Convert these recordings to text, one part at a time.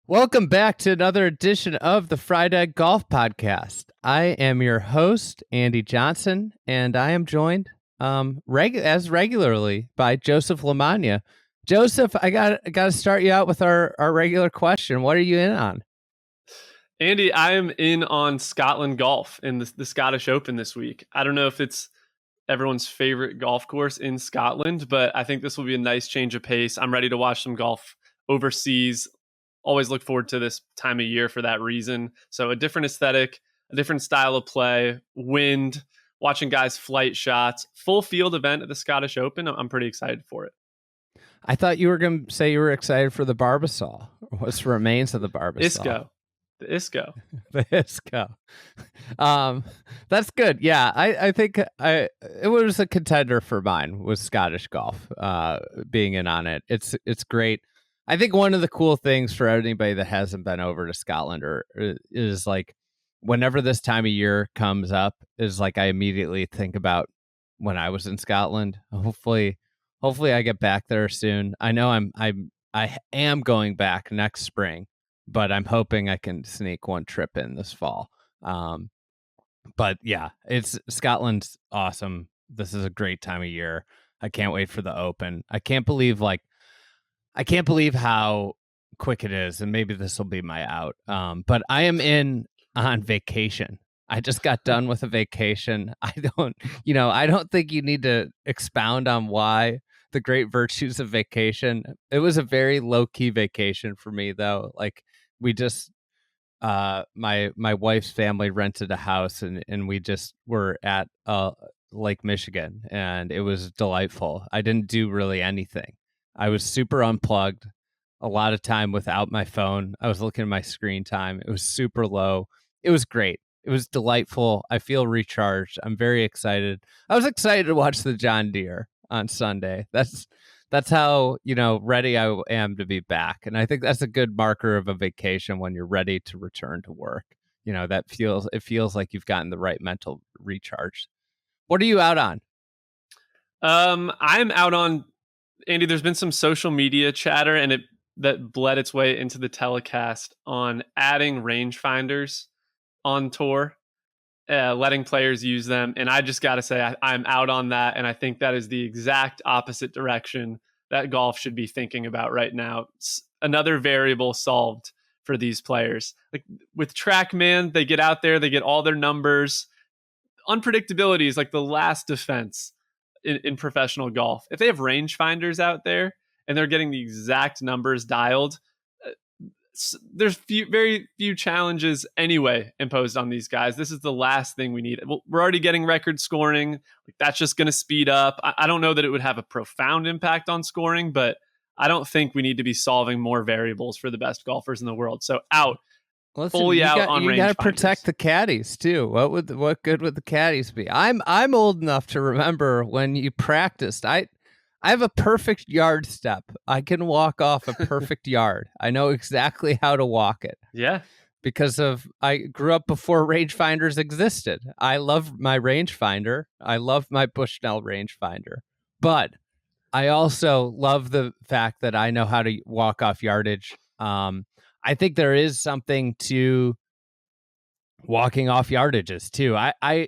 Welcome back to another edition of the Fried Egg Golf Podcast. I am your host, Andy Johnson, and I am joined as regularly by Joseph LaMagna. Joseph, I got to start you out with our regular question. What are you in on? Andy, I am in on Scotland golf in the Scottish Open this week. I don't know if it's everyone's favorite golf course in Scotland, but I think this will be a nice change of pace. I'm ready to watch some golf overseas. Always look forward to this time of year for that reason. So a different aesthetic, a different style of play, wind, watching guys flight shots, full field event at the Scottish Open. I'm pretty excited for it. I thought you were going to say you were excited for the Barbasol. What's remains of the Barbasol? The ISCO. The ISCO. That's good. Yeah, I think it was a contender for mine was Scottish golf. Being in on it, it's great. I think one of the cool things for anybody that hasn't been over to Scotland is like whenever this time of year comes up is like I immediately think about when I was in Scotland. Hopefully I get back there soon. I know I am going back next spring, but I'm hoping I can sneak one trip in this fall. But yeah, Scotland's awesome. This is a great time of year. I can't wait for the Open. I can't believe how quick it is, and maybe this will be my out. But I am on vacation. I just got done with a vacation. I don't think you need to expound on why the great virtues of vacation. It was a very low-key vacation for me, though. Like we just, my wife's family rented a house, and we just were at Lake Michigan, and it was delightful. I didn't do really anything. I was super unplugged, a lot of time without my phone. I was looking at my screen time. It was super low. It was great. It was delightful. I feel recharged. I'm very excited. I was excited to watch the John Deere on Sunday. That's how, ready I am to be back. And I think that's a good marker of a vacation when you're ready to return to work. It feels like you've gotten the right mental recharge. What are you out on? I'm out on, Andy, there's been some social media chatter and that bled its way into the telecast on adding rangefinders on tour, letting players use them. And I just got to say, I'm out on that. And I think that is the exact opposite direction that golf should be thinking about right now. It's another variable solved for these players. Like with TrackMan, they get out there, they get all their numbers. Unpredictability is like the last defense in professional golf. If they have rangefinders out there and they're getting the exact numbers dialed, there's very few challenges anyway imposed on these guys. This is the last thing we need. We're already getting record scoring. Like that's just going to speed up. I don't know that it would have a profound impact on scoring, but I don't think we need to be solving more variables for the best golfers in the world. So out. Listen, fully out on you got to rangefinders. protect the caddies too. What good would the caddies be? I'm old enough to remember when you practiced. I have a perfect yard step. I can walk off a perfect yard. I know exactly how to walk it. Yeah. Because I grew up before rangefinders existed. I love my rangefinder. I love my Bushnell rangefinder. But I also love the fact that I know how to walk off yardage. I think there is something to walking off yardages too. I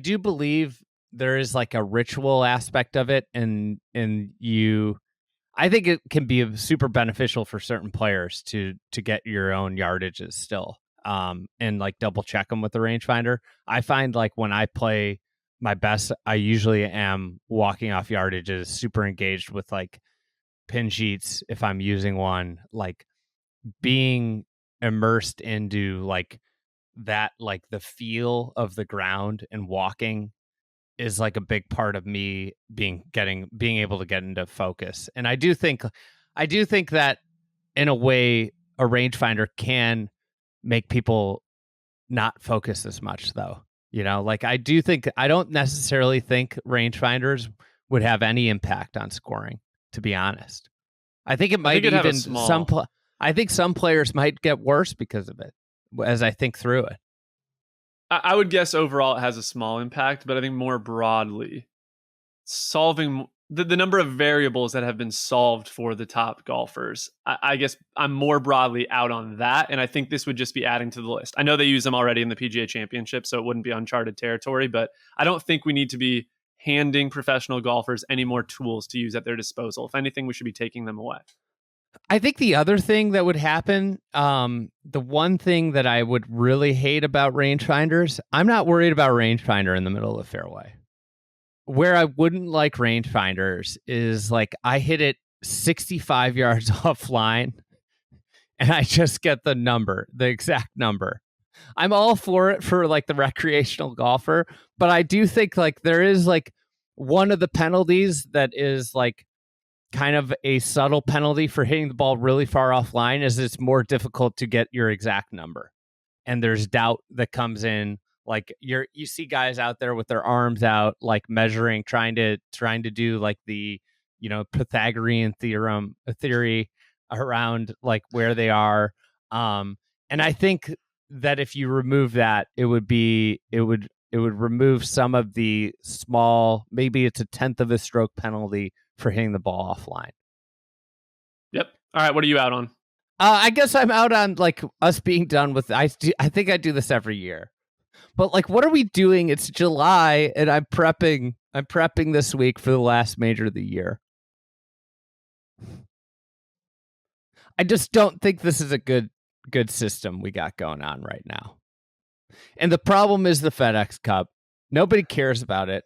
do believe there is like a ritual aspect of it, and I think it can be super beneficial for certain players to get your own yardages still, and like double check them with the rangefinder. I find like when I play my best, I usually am walking off yardages, super engaged with like pin sheets if I'm using one, like being immersed into like that, like the feel of the ground and walking is like a big part of me being able to get into focus. And I do think that in a way a rangefinder can make people not focus as much though. Like I don't necessarily think rangefinders would have any impact on scoring, to be honest. I think it might even I think some players might get worse because of it as I think through it. I would guess overall it has a small impact, but I think more broadly, solving the number of variables that have been solved for the top golfers. I guess I'm more broadly out on that, and I think this would just be adding to the list. I know they use them already in the PGA Championship, so it wouldn't be uncharted territory, but I don't think we need to be handing professional golfers any more tools to use at their disposal. If anything, we should be taking them away. I think the other thing that would happen, the one thing that I would really hate about rangefinders, I'm not worried about rangefinder in the middle of the fairway. Where I wouldn't like rangefinders is like I hit it 65 yards offline and I just get the number, the exact number. I'm all for it for like the recreational golfer, but I do think like there is like one of the penalties that is like kind of a subtle penalty for hitting the ball really far offline is it's more difficult to get your exact number. And there's doubt that comes in. Like you see guys out there with their arms out, like measuring, trying to do like the, Pythagorean theory around like where they are. And I think that if you remove that, it would remove some of the small, maybe it's a 1/10 of a stroke penalty for hitting the ball offline. Yep. All right. What are you out on? I guess I'm out on like us being done with. I think I do this every year. But like, what are we doing? It's July, and I'm prepping this week for the last major of the year. I just don't think this is a good system we got going on right now. And the problem is the FedEx Cup. Nobody cares about it.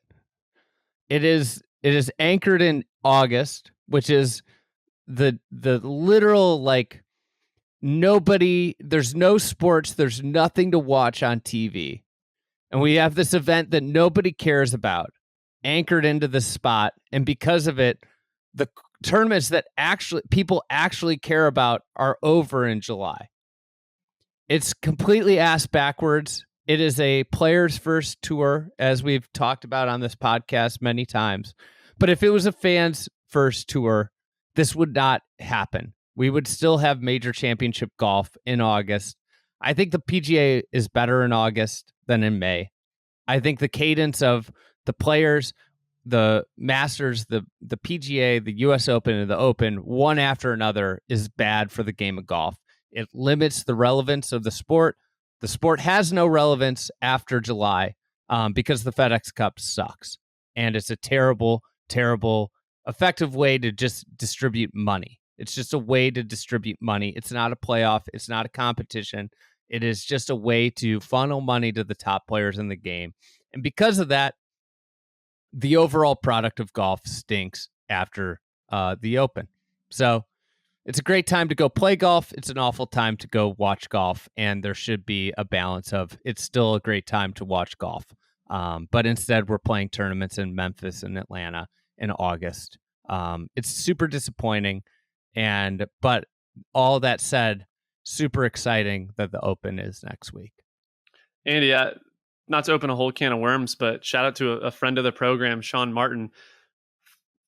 It is anchored in August, which is the literal like nobody. There's no sports. There's nothing to watch on TV. And we have this event that nobody cares about anchored into this spot. And because of it, the tournaments that people actually care about are over in July. It's completely ass backwards. It is a player's first tour, as we've talked about on this podcast many times. But if it was a fan's first tour, this would not happen. We would still have major championship golf in August. I think the PGA is better in August than in May. I think the cadence of the players, the Masters, the PGA, the US Open, and the Open, one after another, is bad for the game of golf. It limits the relevance of the sport. The sport has no relevance after July because the FedEx Cup sucks. And it's a terrible, terrible, effective way to just distribute money. It's just a way to distribute money. It's not a playoff. It's not a competition. It is just a way to funnel money to the top players in the game. And because of that, the overall product of golf stinks after the Open. So it's a great time to go play golf. It's an awful time to go watch golf. And there should be a balance of it's still a great time to watch golf. But instead, we're playing tournaments in Memphis and Atlanta in August. It's super disappointing. But all that said, super exciting that the Open is next week. Andy, not to open a whole can of worms, but shout out to a friend of the program, Sean Martin.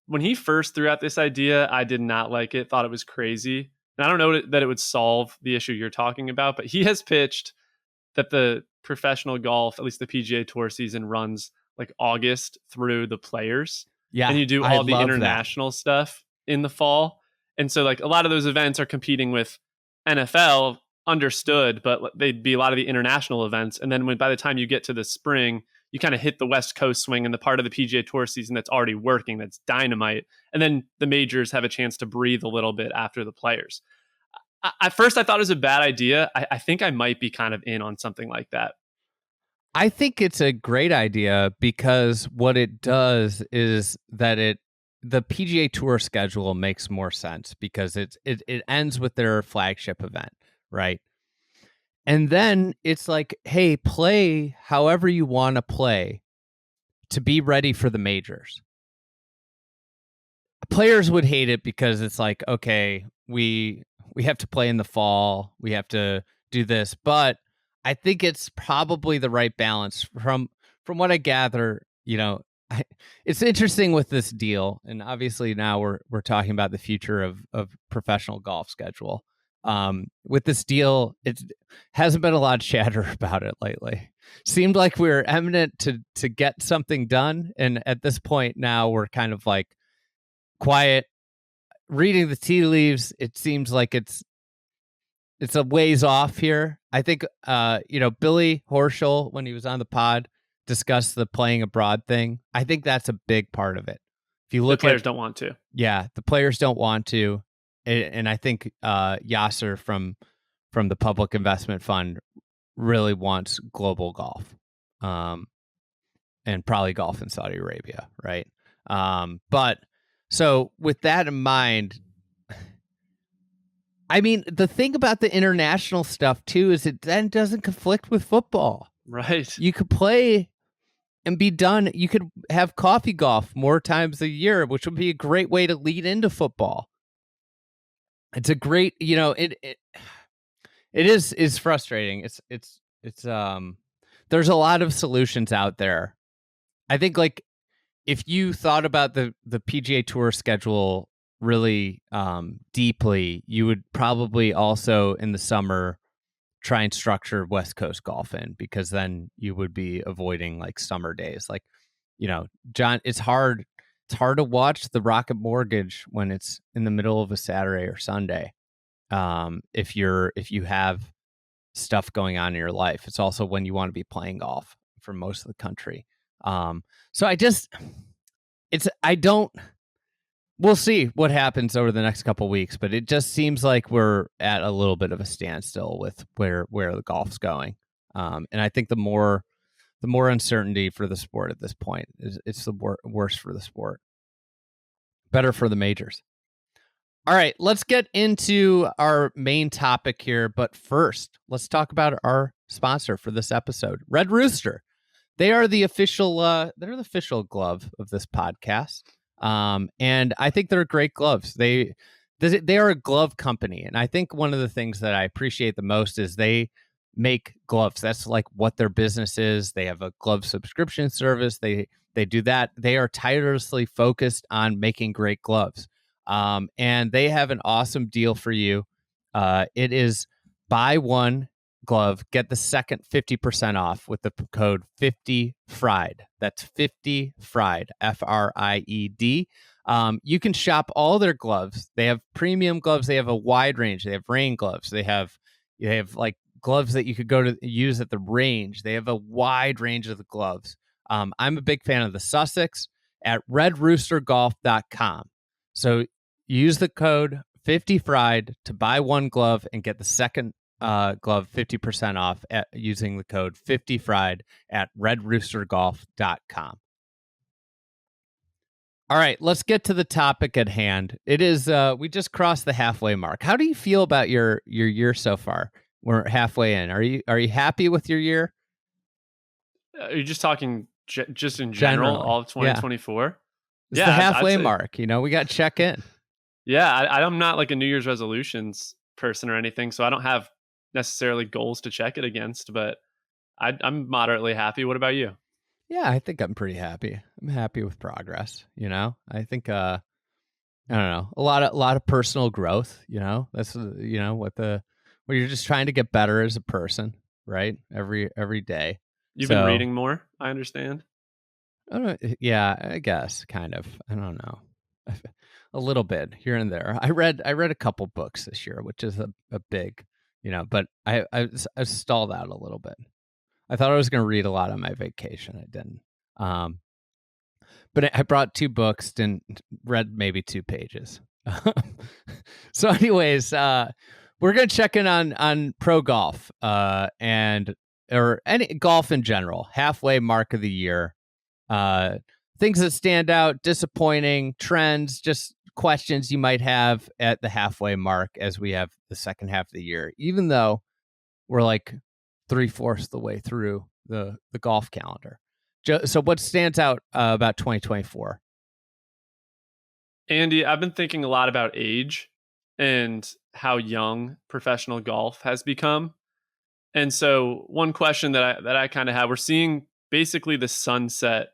When he first threw out this idea, I did not like it, thought it was crazy. And I don't know that it would solve the issue you're talking about, but he has pitched that the professional golf, at least the PGA Tour season, runs like August through the Players. Yeah. And you do all the international stuff in the fall. And so like a lot of those events are competing with NFL, understood, but they'd be a lot of the international events. And then by the time you get to the spring, you kind of hit the West Coast swing and the part of the PGA Tour season that's already working, that's dynamite. And then the majors have a chance to breathe a little bit after the Players. At first, I thought it was a bad idea. I think I might be kind of in on something like that. I think it's a great idea because what it does is that the PGA Tour schedule makes more sense because it ends with their flagship event, right? And then it's like, hey, play however you want to play to be ready for the majors. Players would hate it because it's like, okay, we have to play in the fall, we have to do this, but I think it's probably the right balance from what I gather. It's interesting with this deal, and obviously now we're talking about the future of professional golf schedule. With this deal, it hasn't been a lot of chatter about it lately. Seemed like we were eminent to get something done, and at this point now we're kind of like, quiet. Reading the tea leaves, it seems like it's a ways off here. I think, Billy Horschel, when he was on the pod, discussed the playing abroad thing. I think that's a big part of it. If you look the players don't want to. Yeah, the players don't want to. And I think Yasser from the Public Investment Fund really wants global golf, and probably golf in Saudi Arabia, right? But so with that in mind, I mean, the thing about the international stuff too is it then doesn't conflict with football. Right. You could play and be done. You could have coffee golf more times a year, which would be a great way to lead into football. It's a great, it is frustrating. It's there's a lot of solutions out there. I think, like, if you thought about the PGA Tour schedule really deeply, you would probably also in the summer try and structure West Coast golf in, because then you would be avoiding like summer days. Like, John, it's hard to watch the Rocket Mortgage when it's in the middle of a Saturday or Sunday. If you have stuff going on in your life. It's also when you want to be playing golf for most of the country. So we'll see what happens over the next couple of weeks, but it just seems like we're at a little bit of a standstill with where the golf's going. And I think the more uncertainty for the sport at this point it's the worse for the sport. Better for the majors. All right, let's get into our main topic here. But first, let's talk about our sponsor for this episode, Red Rooster. They are the official glove of this podcast. And I think they're great gloves. They are a glove company. And I think one of the things that I appreciate the most is they make gloves. That's like what their business is. They have a glove subscription service. They do that. They are tirelessly focused on making great gloves. And they have an awesome deal for you. It is buy one glove, get the second 50% off with the code 50FRIED. That's 50 Fried, FRIED. You can shop all their gloves. They have premium gloves. They have a wide range. They have rain gloves. They have like gloves that you could go to use at the range. They have a wide range of the gloves. I'm a big fan of the Sussex at redroostergolf.com. So use the code 50Fried to buy one glove and get the second glove 50% off using the code 50Fried at redroostergolf.com. All right, let's get to the topic at hand. It is we just crossed the halfway mark. How do you feel about your year so far? We're halfway in. Are you happy with your year? Are you just talking just in general, all of 2024? It's the halfway mark. We got to check in. Yeah, I'm not like a New Year's resolutions person or anything, so I don't have necessarily goals to check it against, but I'm moderately happy. What about you? Yeah, I think I'm pretty happy. I'm happy with progress. I think I don't know, a lot of personal growth. That's what you're just trying to get better as a person, right? Every day. You've been reading more, I understand. Yeah, I guess kind of. I don't know. A little bit here and there. I read a couple books this year, which is a big, but I stalled out a little bit. I thought I was going to read a lot on my vacation. I didn't. But I brought 2 books and read maybe 2 pages. So anyways, we're going to check in on pro golf or any golf in general, halfway mark of the year. Things that stand out, disappointing, trends, just questions you might have at the halfway mark as we have the second half of the year, even though we're like 3/4 the way through the golf calendar. So what stands out about 2024? Andy, I've been thinking a lot about age and how young professional golf has become. And so one question that I kind of have, we're seeing basically the sunset,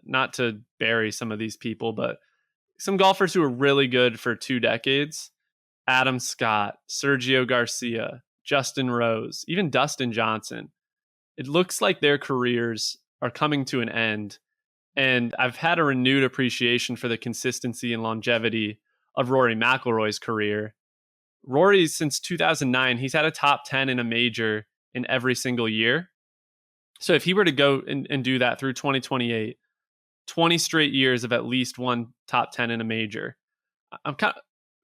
not to bury some of these people, but some golfers who were really good for 2 decades. Adam Scott, Sergio Garcia, Justin Rose, even Dustin Johnson. It looks like their careers are coming to an end. And I've had a renewed appreciation for the consistency and longevity of Rory McIlroy's career. Rory, since 2009, he's had a top 10 in a major in every single year. So if he were to go and do that through 2028, 20 straight years of at least one top 10 in a major,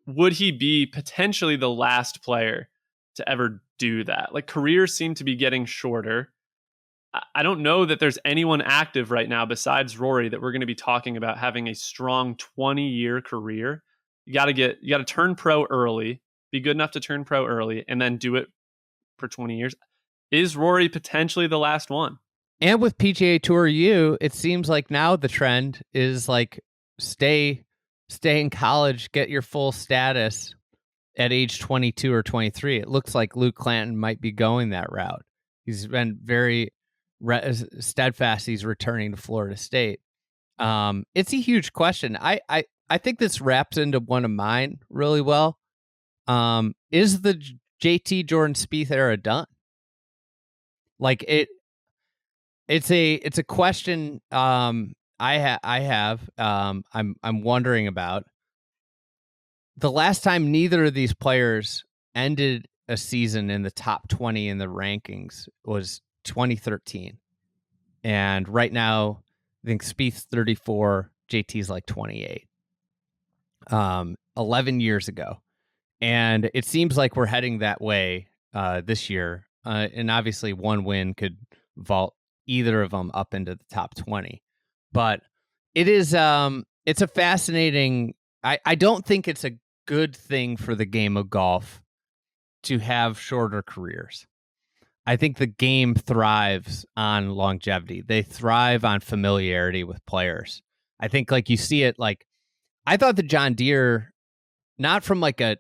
would he be potentially the last player to ever do that? Like, careers seem to be getting shorter. I don't know that there's anyone active right now besides Rory that we're going to be talking about having a strong 20-year career. You got to turn pro early, be good enough to turn pro early, and then do it for 20 years. Is Rory potentially the last one? And with PGA Tour U, it seems like now the trend is like stay in college, get your full status at age 22 or 23. It looks like Luke Clanton might be going that route. He's been very steadfast. He's returning to Florida State. It's a huge question. I think this wraps into one of mine really well. Is the JT Jordan Spieth era done? Like it's a question I have I'm wondering about. The last time neither of these players ended a season in the top 20 in the rankings was 2013. And right now, I think Spieth's 34, JT's like 28. 11 years ago. And it seems like we're heading that way this year. And obviously one win could vault either of them up into the top 20. But it is it's a fascinating I don't think it's a good thing for the game of golf to have shorter careers. I think the game thrives on longevity. They thrive on familiarity with players. I think like you see it like I thought the John Deere, not from like a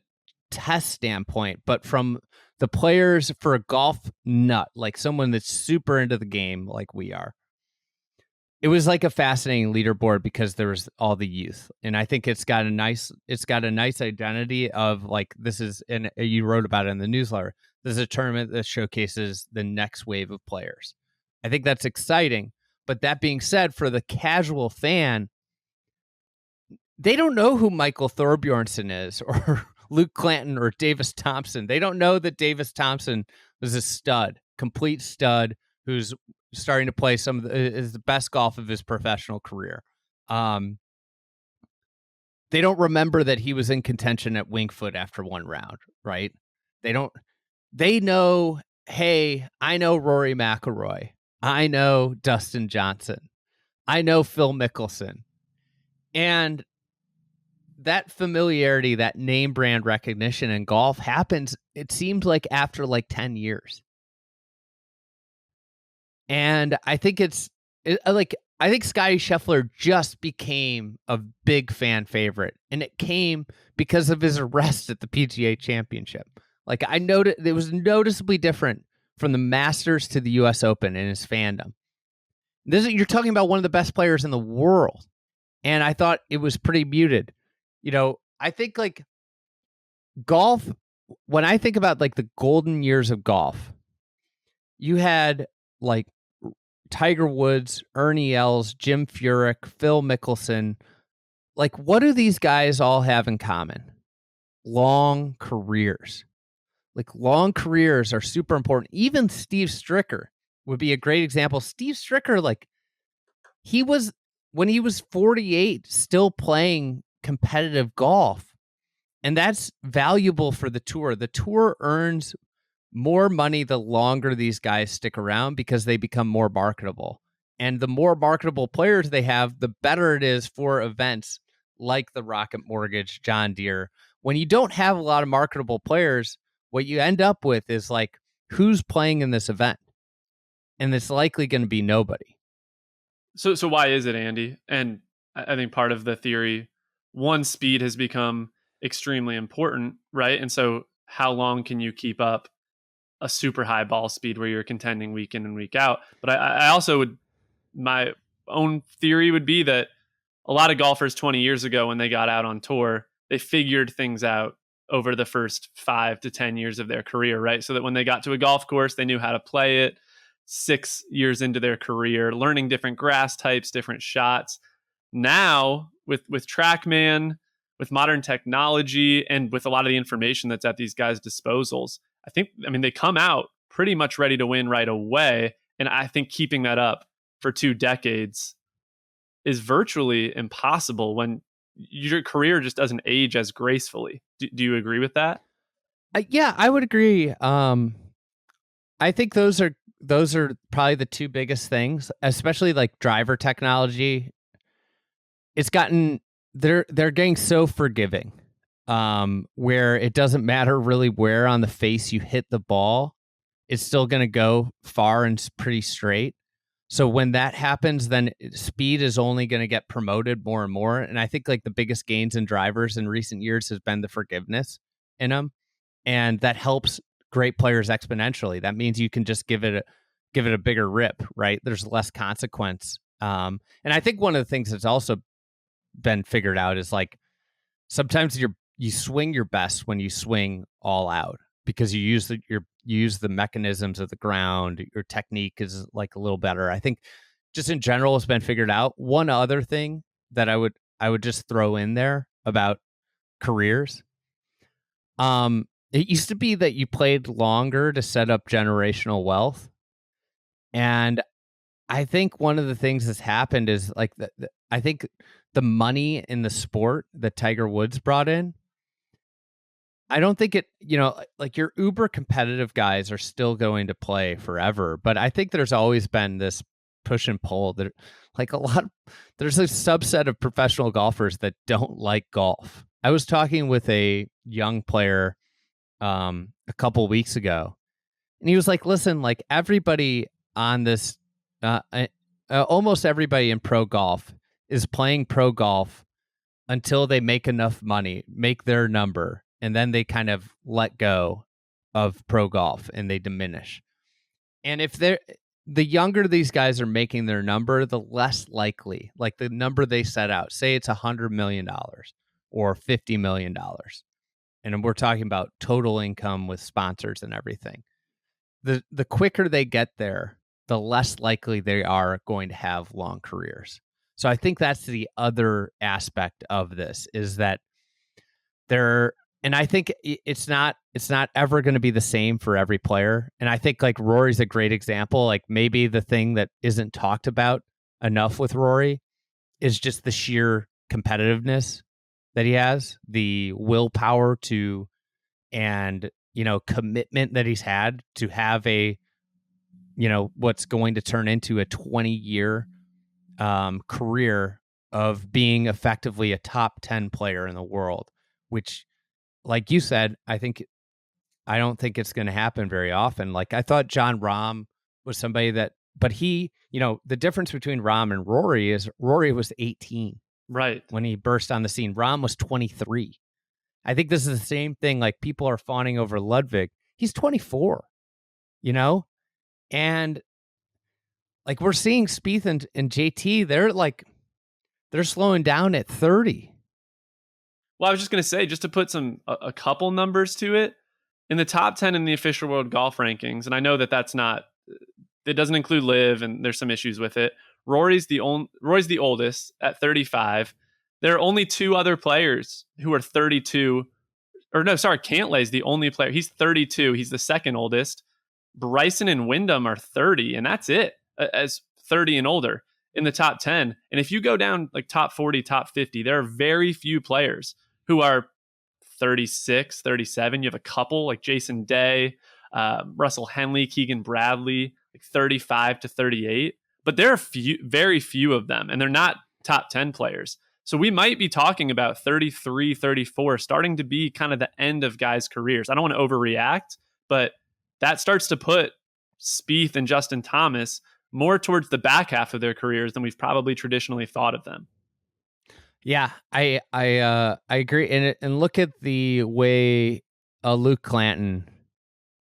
test standpoint, but from the players for a golf nut, like someone that's super into the game like we are. It was like a fascinating leaderboard because there was all the youth. And I think it's got a nice identity of like, this is, and you wrote about it in the newsletter, this is a tournament that showcases the next wave of players. I think that's exciting. But that being said, for the casual fan, they don't know who Michael Thorbjornsen is or Luke Clanton or Davis Thompson. They don't know that Davis Thompson was a stud, complete stud, who's starting to play is the best golf of his professional career. They don't remember that he was in contention at Winged Foot after one round, right? They know, hey, I know Rory McIlroy. I know Dustin Johnson. I know Phil Mickelson. And that familiarity, that name brand recognition in golf happens, it seems like after like 10 years. And I think I think Scottie Scheffler just became a big fan favorite. And it came because of his arrest at the PGA Championship. Like I noticed it was noticeably different from the Masters to the US Open in his fandom. You're talking about one of the best players in the world. And I thought it was pretty muted. You know, I think like golf, when I think about like the golden years of golf, you had like Tiger Woods, Ernie Els, Jim Furyk, Phil Mickelson. Like, what do these guys all have in common? Long careers. Like, long careers are super important. Even Steve Stricker would be a great example. Steve Stricker, like, when he was 48, still playing competitive golf. And that's valuable for the tour. The tour earns more money the longer these guys stick around because they become more marketable. And the more marketable players they have, the better it is for events like the Rocket Mortgage, John Deere. When you don't have a lot of marketable players, what you end up with is like, who's playing in this event? And it's likely going to be nobody. So why is it, Andy? And I think part of the theory, one, speed has become extremely important, right? And so how long can you keep up a super high ball speed where you're contending week in and week out? But I also my own theory would be that a lot of golfers 20 years ago, when they got out on tour, they figured things out over the first 5 to 10 years of their career, right? So that when they got to a golf course, they knew how to play it. 6 years into their career, learning different grass types, different shots. Now, with TrackMan, with modern technology, and with a lot of the information that's at these guys' disposals, I mean, they come out pretty much ready to win right away. And I think keeping that up for 2 decades is virtually impossible when your career just doesn't age as gracefully. Do you agree with that? Yeah, I would agree. I think those are probably the two biggest things, especially like driver technology. It's gotten they're getting so forgiving, where it doesn't matter really where on the face you hit the ball, it's still going to go far and pretty straight. So when that happens, then speed is only going to get promoted more and more. And I think like the biggest gains in drivers in recent years has been the forgiveness in them, and that helps great players exponentially. That means you can just give it a bigger rip, right? There's less consequence. And I think one of the things that's also been figured out is like sometimes you swing your best when you swing all out, because you use the mechanisms of the ground. Your technique is like a little better. I think just in general it's been figured out. One other thing that I would just throw in there about careers, it used to be that you played longer to set up generational wealth, and I think one of the things that's happened is like I think the money in the sport that Tiger Woods brought in, I don't think it, like your uber competitive guys are still going to play forever. But I think there's always been this push and pull that like there's a subset of professional golfers that don't like golf. I was talking with a young player a couple weeks ago, and he was like, listen, like everybody on this, almost everybody in pro golf is playing pro golf until they make enough money, make their number, and then they kind of let go of pro golf and they diminish. And if the younger these guys are making their number, the less likely, like the number they set out, say it's $100 million or $50 million. And we're talking about total income with sponsors and everything. The quicker they get there, the less likely they are going to have long careers. So I think that's the other aspect of this, is that and I think it's not ever going to be the same for every player. And I think like Rory's a great example. Like maybe the thing that isn't talked about enough with Rory is just the sheer competitiveness that he has, the willpower to, and commitment that he's had to have a what's going to turn into a 20-year career of being effectively a top 10 player in the world, which, like you said, I don't think it's going to happen very often. Like I thought John Rahm was somebody that, but he, the difference between Rahm and Rory is Rory was 18 right when he burst on the scene. Rahm was 23. I think this is the same thing. Like people are fawning over Ludwig. He's 24, and like we're seeing Spieth and JT, they're slowing down at 30. Well, I was just going to say, just to put a couple numbers to it, in the top 10 in the official world golf rankings, and I know that's not, it doesn't include Liv, and there's some issues with it. Rory's the oldest at 35. There are only 2 other players who are 32. Or no, sorry, Cantlay's the only player. He's 32. He's the second oldest. Bryson and Wyndham are 30, and that's it, as 30 and older in the top 10. And if you go down like top 40, top 50, there are very few players who are 36, 37. You have a couple like Jason Day, Russell Henley, Keegan Bradley, like 35 to 38. But there are very few of them, and they're not top 10 players. So we might be talking about 33, 34 starting to be kind of the end of guys' careers. I don't want to overreact, but that starts to put Spieth and Justin Thomas more towards the back half of their careers than we've probably traditionally thought of them. Yeah, I agree. And look at the way Luke Clanton,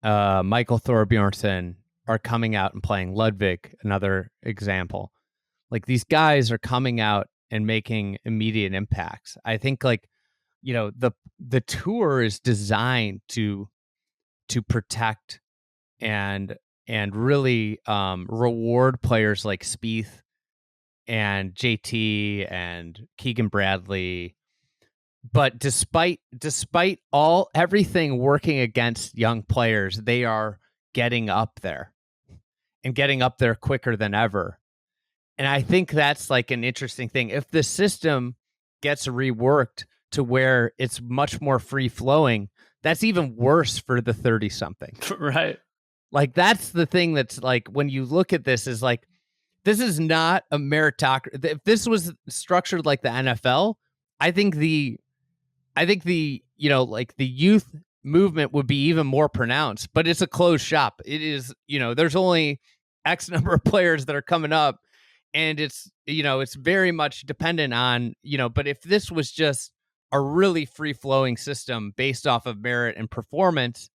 Michael Thorbjornsen are coming out and playing. Ludwig, another example. Like these guys are coming out and making immediate impacts. I think like, the tour is designed to protect and really reward players like Spieth and JT and Keegan Bradley. But despite everything working against young players, they are getting up there and getting up there quicker than ever. And I think that's like an interesting thing. If the system gets reworked to where it's much more free flowing, that's even worse for the 30 something. Right. Like, that's the thing that's like, when you look at this, is like, this is not a meritocracy. If this was structured like the NFL, I think the like the youth movement would be even more pronounced, but it's a closed shop. It is, there's only X number of players that are coming up, and it's, it's very much dependent on, but if this was just a really free flowing system based off of merit and performance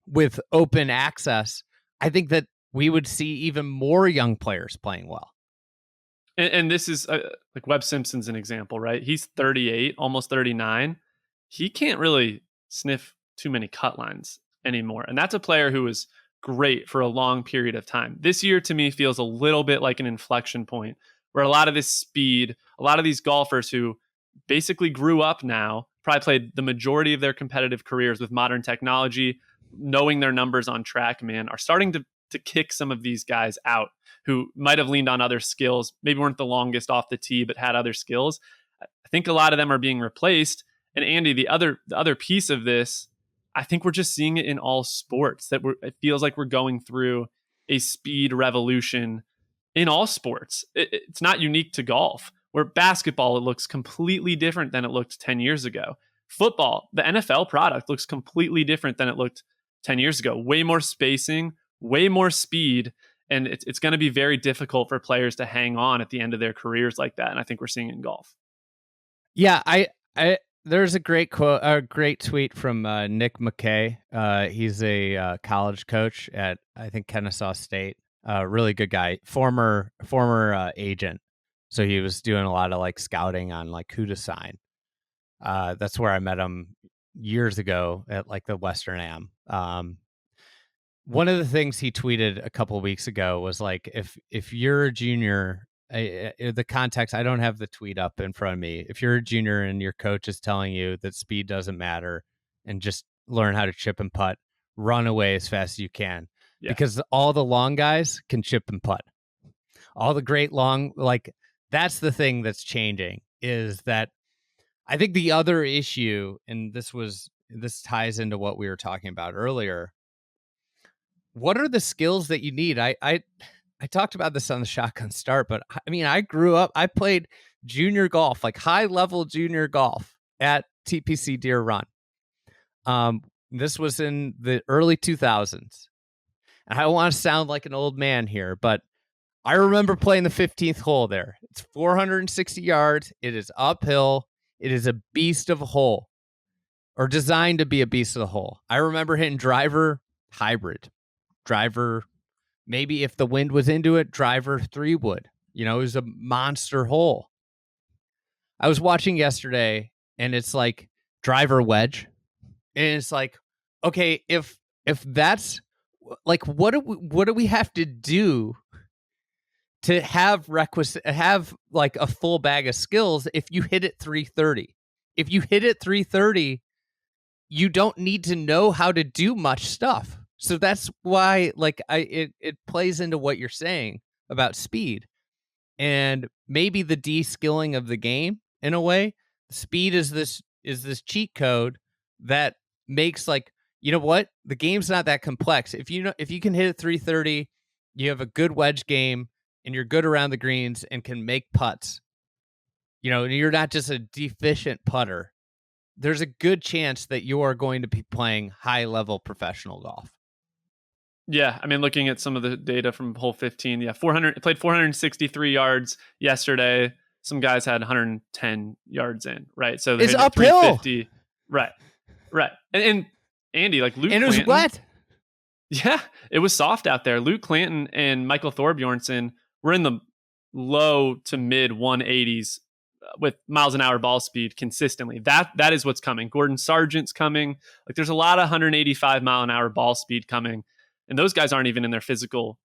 with open access, I think that we would see even more young players playing well. And this is like Webb Simpson's an example, right? He's 38, almost 39. He can't really sniff too many cut lines anymore. And that's a player who was great for a long period of time. This year, to me, feels a little bit like an inflection point where a lot of this speed, a lot of these golfers who basically grew up now, probably played the majority of their competitive careers with modern technology, knowing their numbers on TrackMan, are starting to kick some of these guys out who might have leaned on other skills, maybe weren't the longest off the tee, but had other skills. I think a lot of them are being replaced. And Andy, the other piece of this, I think we're just seeing it in all sports, that it feels like we're going through a speed revolution in all sports. It's not unique to golf. Where basketball, it looks completely different than it looked 10 years ago. Football, the NFL product, looks completely different than it looked 10 years ago. Way more spacing, way more speed, and it's going to be very difficult for players to hang on at the end of their careers like that. And I think we're seeing it in golf. Yeah, I there's a great quote, a great tweet from Nick McKay. He's a college coach at, I think, Kennesaw State. Really good guy, former agent. So he was doing a lot of like scouting on like who to sign. That's where I met him years ago at like the Western Am. One of the things he tweeted a couple of weeks ago was like, if you're a junior, the context, I don't have the tweet up in front of me. If you're a junior and your coach is telling you that speed doesn't matter and just learn how to chip and putt, run away as fast as you can. Yeah. Because all the long guys can chip and putt. All the great long, like, that's the thing that's changing, is that I think the other issue, and this ties into what we were talking about earlier. What are the skills that you need? I talked about this on the Shotgun Start, but I mean, I grew up, I played junior golf, like high level junior golf at TPC Deer Run. This was in the early 2000s. And I don't want to sound like an old man here, but I remember playing the 15th hole there. It's 460 yards. It is uphill. It is a beast of a hole, or designed to be a beast of the hole. I remember hitting driver hybrid. Driver, maybe if the wind was into it, driver 3-wood. It was a monster hole. I was watching yesterday, and it's like driver wedge. And it's like, okay, if that's like, what do we have to do to have like a full bag of skills if you hit it 330? If you hit it 330, you don't need to know how to do much stuff. So that's why, like, it plays into what you're saying about speed, and maybe the de-skilling of the game in a way. Speed is this cheat code that makes, like, you know what, the game's not that complex. If you can hit it 330, you have a good wedge game, and you're good around the greens and can make putts. And you're not just a deficient putter. There's a good chance that you are going to be playing high-level professional golf. Yeah, I mean, looking at some of the data from hole 15, played 463 yards yesterday. Some guys had 110 yards in, right? So it's uphill. 350. Right. And Andy, like Luke, and it was Clanton, wet. Yeah, it was soft out there. Luke Clanton and Michael Thorbjornsen were in the low to mid 180s with miles an hour ball speed consistently. That is what's coming. Gordon Sargent's coming. Like, there's a lot of 185 mile an hour ball speed coming. And those guys aren't even in their physical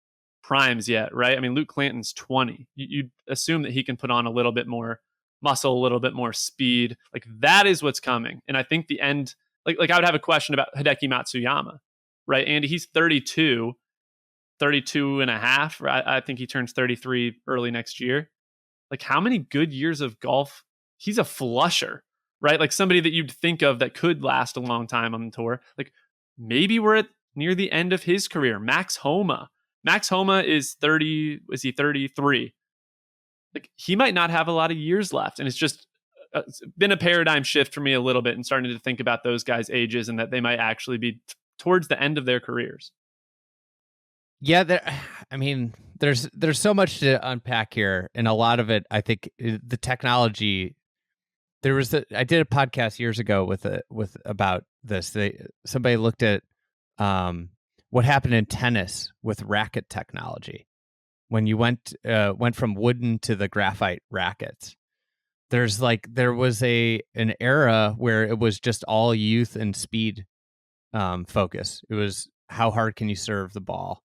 primes yet, right? I mean, Luke Clanton's 20. You'd assume that he can put on a little bit more muscle, a little bit more speed. Like that is what's coming. And I think the end, like I would have a question about Hideki Matsuyama, right? Andy, he's 32, 32 and a half. Right? I think he turns 33 early next year. Like how many good years of golf? He's a flusher, right? Like somebody that you'd think of that could last a long time on the tour. Like maybe we're at near the end of his career. Max Homa. Max Homa is 30. Is he 33? Like he might not have a lot of years left. And it's been a paradigm shift for me a little bit and starting to think about those guys' ages and that they might actually be towards the end of their careers. Yeah, I mean, there's so much to unpack here, and a lot of it, I think, the technology. I did a podcast years ago with about this. Somebody looked at what happened in tennis with racket technology when you went from wooden to the graphite rackets. There was an era where it was just all youth and speed focus. It was how hard can you serve the ball,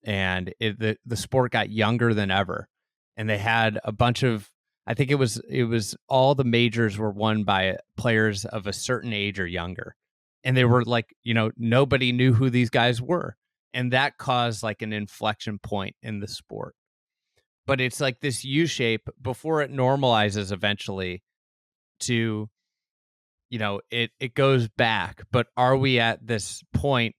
and the sport got younger than ever, and they had a bunch of. I think it was all the majors were won by players of a certain age or younger, and they were like, nobody knew who these guys were, and that caused like an inflection point in the sport. But it's like this U shape before it normalizes eventually to, it goes back. But are we at this point?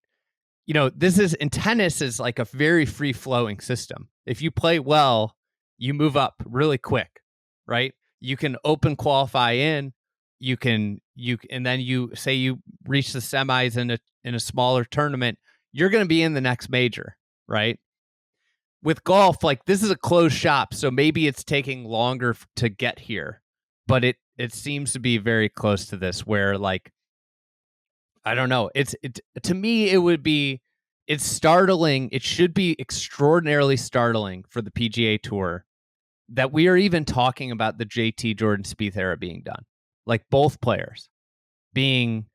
This is in tennis is like a very free flowing system. If you play well, you move up really quick, right? You can open qualify in, and then you say you reach the semis in a smaller tournament, you're going to be in the next major, right? With golf, like this is a closed shop, so maybe it's taking longer to get here, but it seems to be very close to this where like I don't know. To me, it's startling. It should be extraordinarily startling for the PGA Tour that we are even talking about the JT Jordan Spieth era being done. Like both players being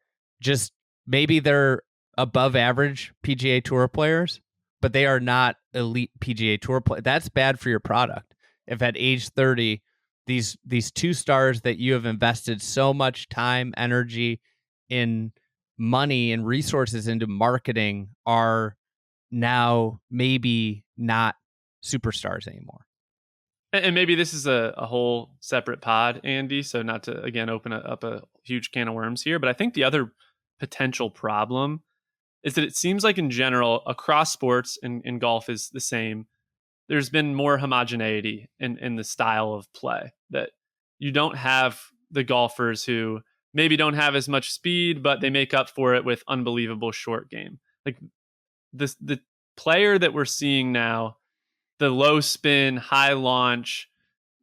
just maybe they're above average PGA Tour players, but they are not elite PGA Tour players. That's bad for your product. If at age 30, these two stars that you have invested so much time, energy, in money and resources into marketing are now maybe not superstars anymore. And maybe this is a whole separate pod, Andy, so not to, again, open up a huge can of worms here, but I think the other potential problem is that it seems like in general, across sports, and golf is the same, there's been more homogeneity in the style of play, that you don't have the golfers who maybe don't have as much speed, but they make up for it with unbelievable short game. Like the player that we're seeing now, the low spin, high launch,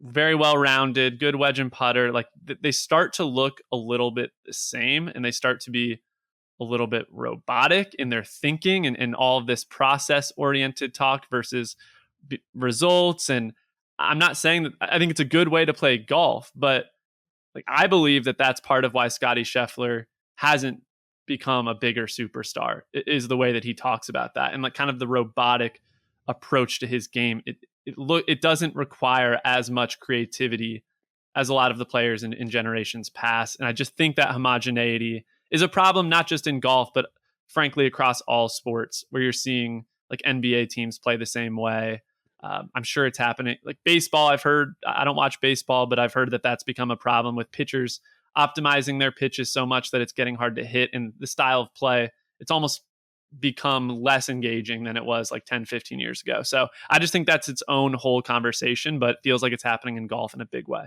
very well rounded, good wedge and putter, like they start to look a little bit the same, and they start to be a little bit robotic in their thinking and all of this process oriented talk versus results. And I'm not saying that I think it's a good way to play golf, but like I believe that that's part of why Scottie Scheffler hasn't become a bigger superstar, is the way that he talks about that, and like kind of the robotic approach to his game. It doesn't require as much creativity as a lot of the players in generations past, and I just think that homogeneity is a problem, not just in golf, but frankly across all sports, where you're seeing like NBA teams play the same way. I'm sure it's happening. Like baseball, I've heard, I don't watch baseball, but I've heard that that's become a problem with pitchers optimizing their pitches so much that it's getting hard to hit. And the style of play, it's almost become less engaging than it was like 10, 15 years ago. So I just think that's its own whole conversation, but it feels like it's happening in golf in a big way.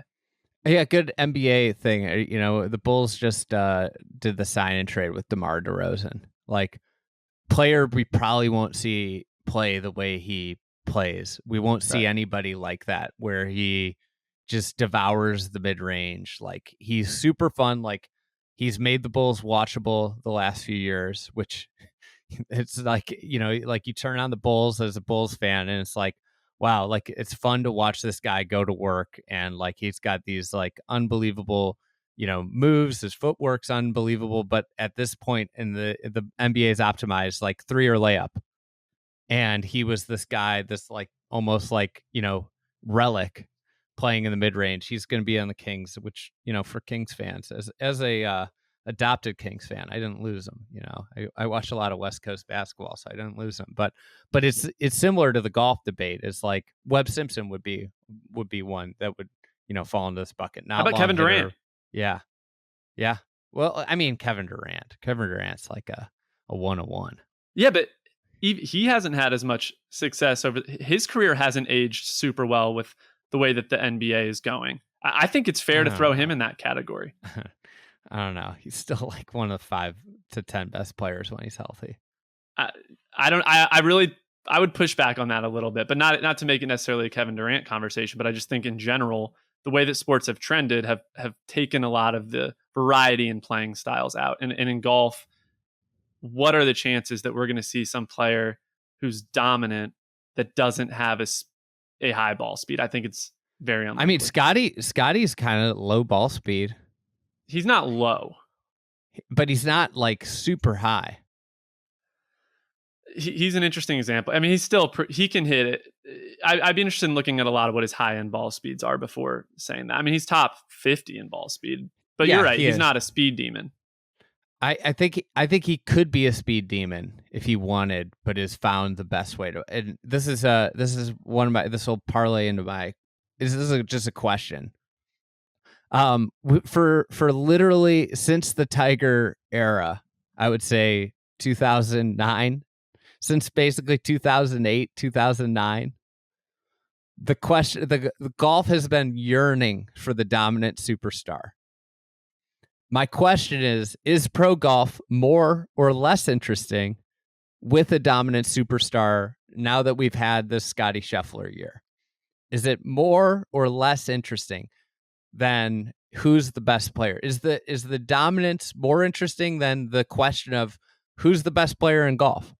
Yeah, good NBA thing. The Bulls just did the sign and trade with DeMar DeRozan. Like, player we probably won't see play the way he plays. We won't see anybody like that, where he just devours the mid-range. Like, he's super fun. Like, he's made the Bulls watchable the last few years, which it's like, like you turn on the Bulls as a Bulls fan, and it's like, wow, like it's fun to watch this guy go to work, and like he's got these like unbelievable, moves. His footwork's unbelievable, but at this point in the NBA is optimized like three or layup. And he was this guy, this like almost like, relic playing in the mid range. He's going to be on the Kings, which, for Kings fans, as a adopted Kings fan, I didn't lose him. I watched a lot of West Coast basketball, so I didn't lose him. But it's similar to the golf debate. It's like Webb Simpson would be one that would, fall into this bucket. How Not about Kevin hitter. Durant? Yeah. Yeah. Well, I mean, Kevin Durant's like a 101. Yeah, but he hasn't had as much success over his career. Hasn't aged super well with the way that the NBA is going. I think it's fair to throw him in that category. I don't know. He's still like one of the 5 to 10 best players when he's healthy. I would push back on that a little bit, but not to make it necessarily a Kevin Durant conversation. But I just think in general, the way that sports have trended have taken a lot of the variety in playing styles out. And in golf, what are the chances that we're going to see some player who's dominant that doesn't have a high ball speed? I think it's very unlikely. I mean, Scotty's kind of low ball speed. He's not low, but he's not like super high. He's an interesting example. I mean, he can hit it. I'd be interested in looking at a lot of what his high end ball speeds are before saying that. I mean, he's top 50 in ball speed, but you're right. He's not a speed demon. I think he could be a speed demon if he wanted, but has found the best way to. And this is one of my. This will parlay into my. This is just a question. For literally since the Tiger era, I would say 2009, since basically 2008, 2009. The golf has been yearning for the dominant superstar. My question is pro golf more or less interesting with a dominant superstar now that we've had this Scotty Scheffler year? Is it more or less interesting than who's the best player? Is the dominance more interesting than the question of who's the best player in golf?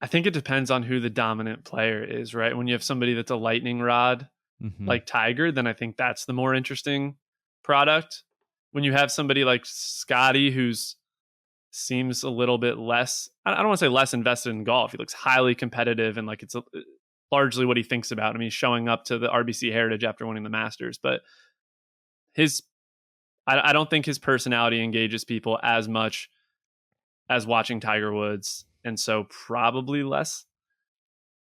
I think it depends on who the dominant player is, right? When you have somebody that's a lightning rod like Tiger, then I think that's the more interesting product. When you have somebody like Scotty, who's seems a little bit less, I don't want to say less invested in golf. He looks highly competitive and like it's largely what he thinks about. I mean, he's showing up to the RBC Heritage after winning the Masters, but I don't think his personality engages people as much as watching Tiger Woods. And so probably less.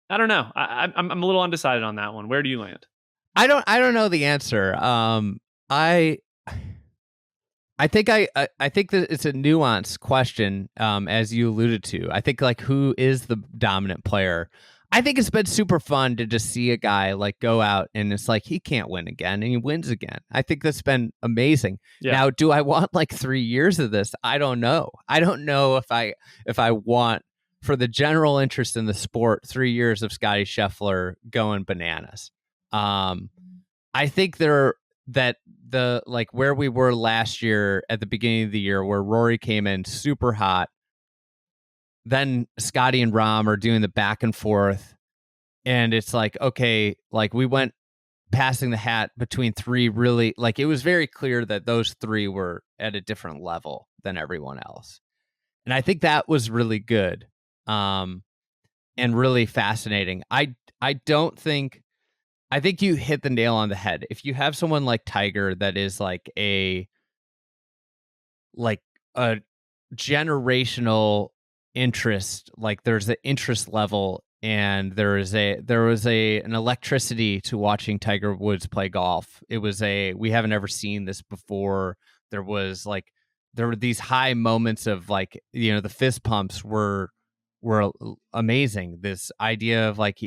I don't know. I'm a little undecided on that one. Where do you land? I don't know the answer. I think that it's a nuanced question, as you alluded to. I think like who is the dominant player? I think it's been super fun to just see a guy like go out and it's like he can't win again and he wins again. I think that's been amazing. Yeah. Now, do I want like 3 years of this? I don't know. I don't know if I want, for the general interest in the sport, 3 years of Scotty Scheffler going bananas. I think that the like where we were last year at the beginning of the year where Rory came in super hot, then Scotty and Rahm are doing the back and forth, and it's like, okay, like we went passing the hat between 3 really, like it was very clear that those 3 were at a different level than everyone else. And I think that was really good. And really fascinating. I think you hit the nail on the head. If you have someone like Tiger that is like a generational interest, like there's an interest level and there was an electricity to watching Tiger Woods play golf. We haven't ever seen this before. There were these high moments of like, the fist pumps were amazing. This idea of like,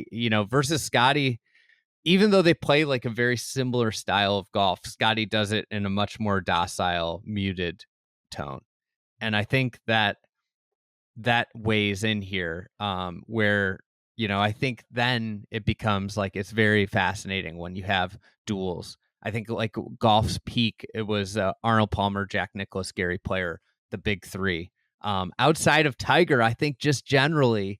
versus Scotty, even though they play like a very similar style of golf, Scotty does it in a much more docile, muted tone. And I think that weighs in here, where, I think then it becomes like it's very fascinating when you have duels. I think like golf's peak, it was Arnold Palmer, Jack Nicklaus, Gary Player, the big 3. Outside of Tiger, I think just generally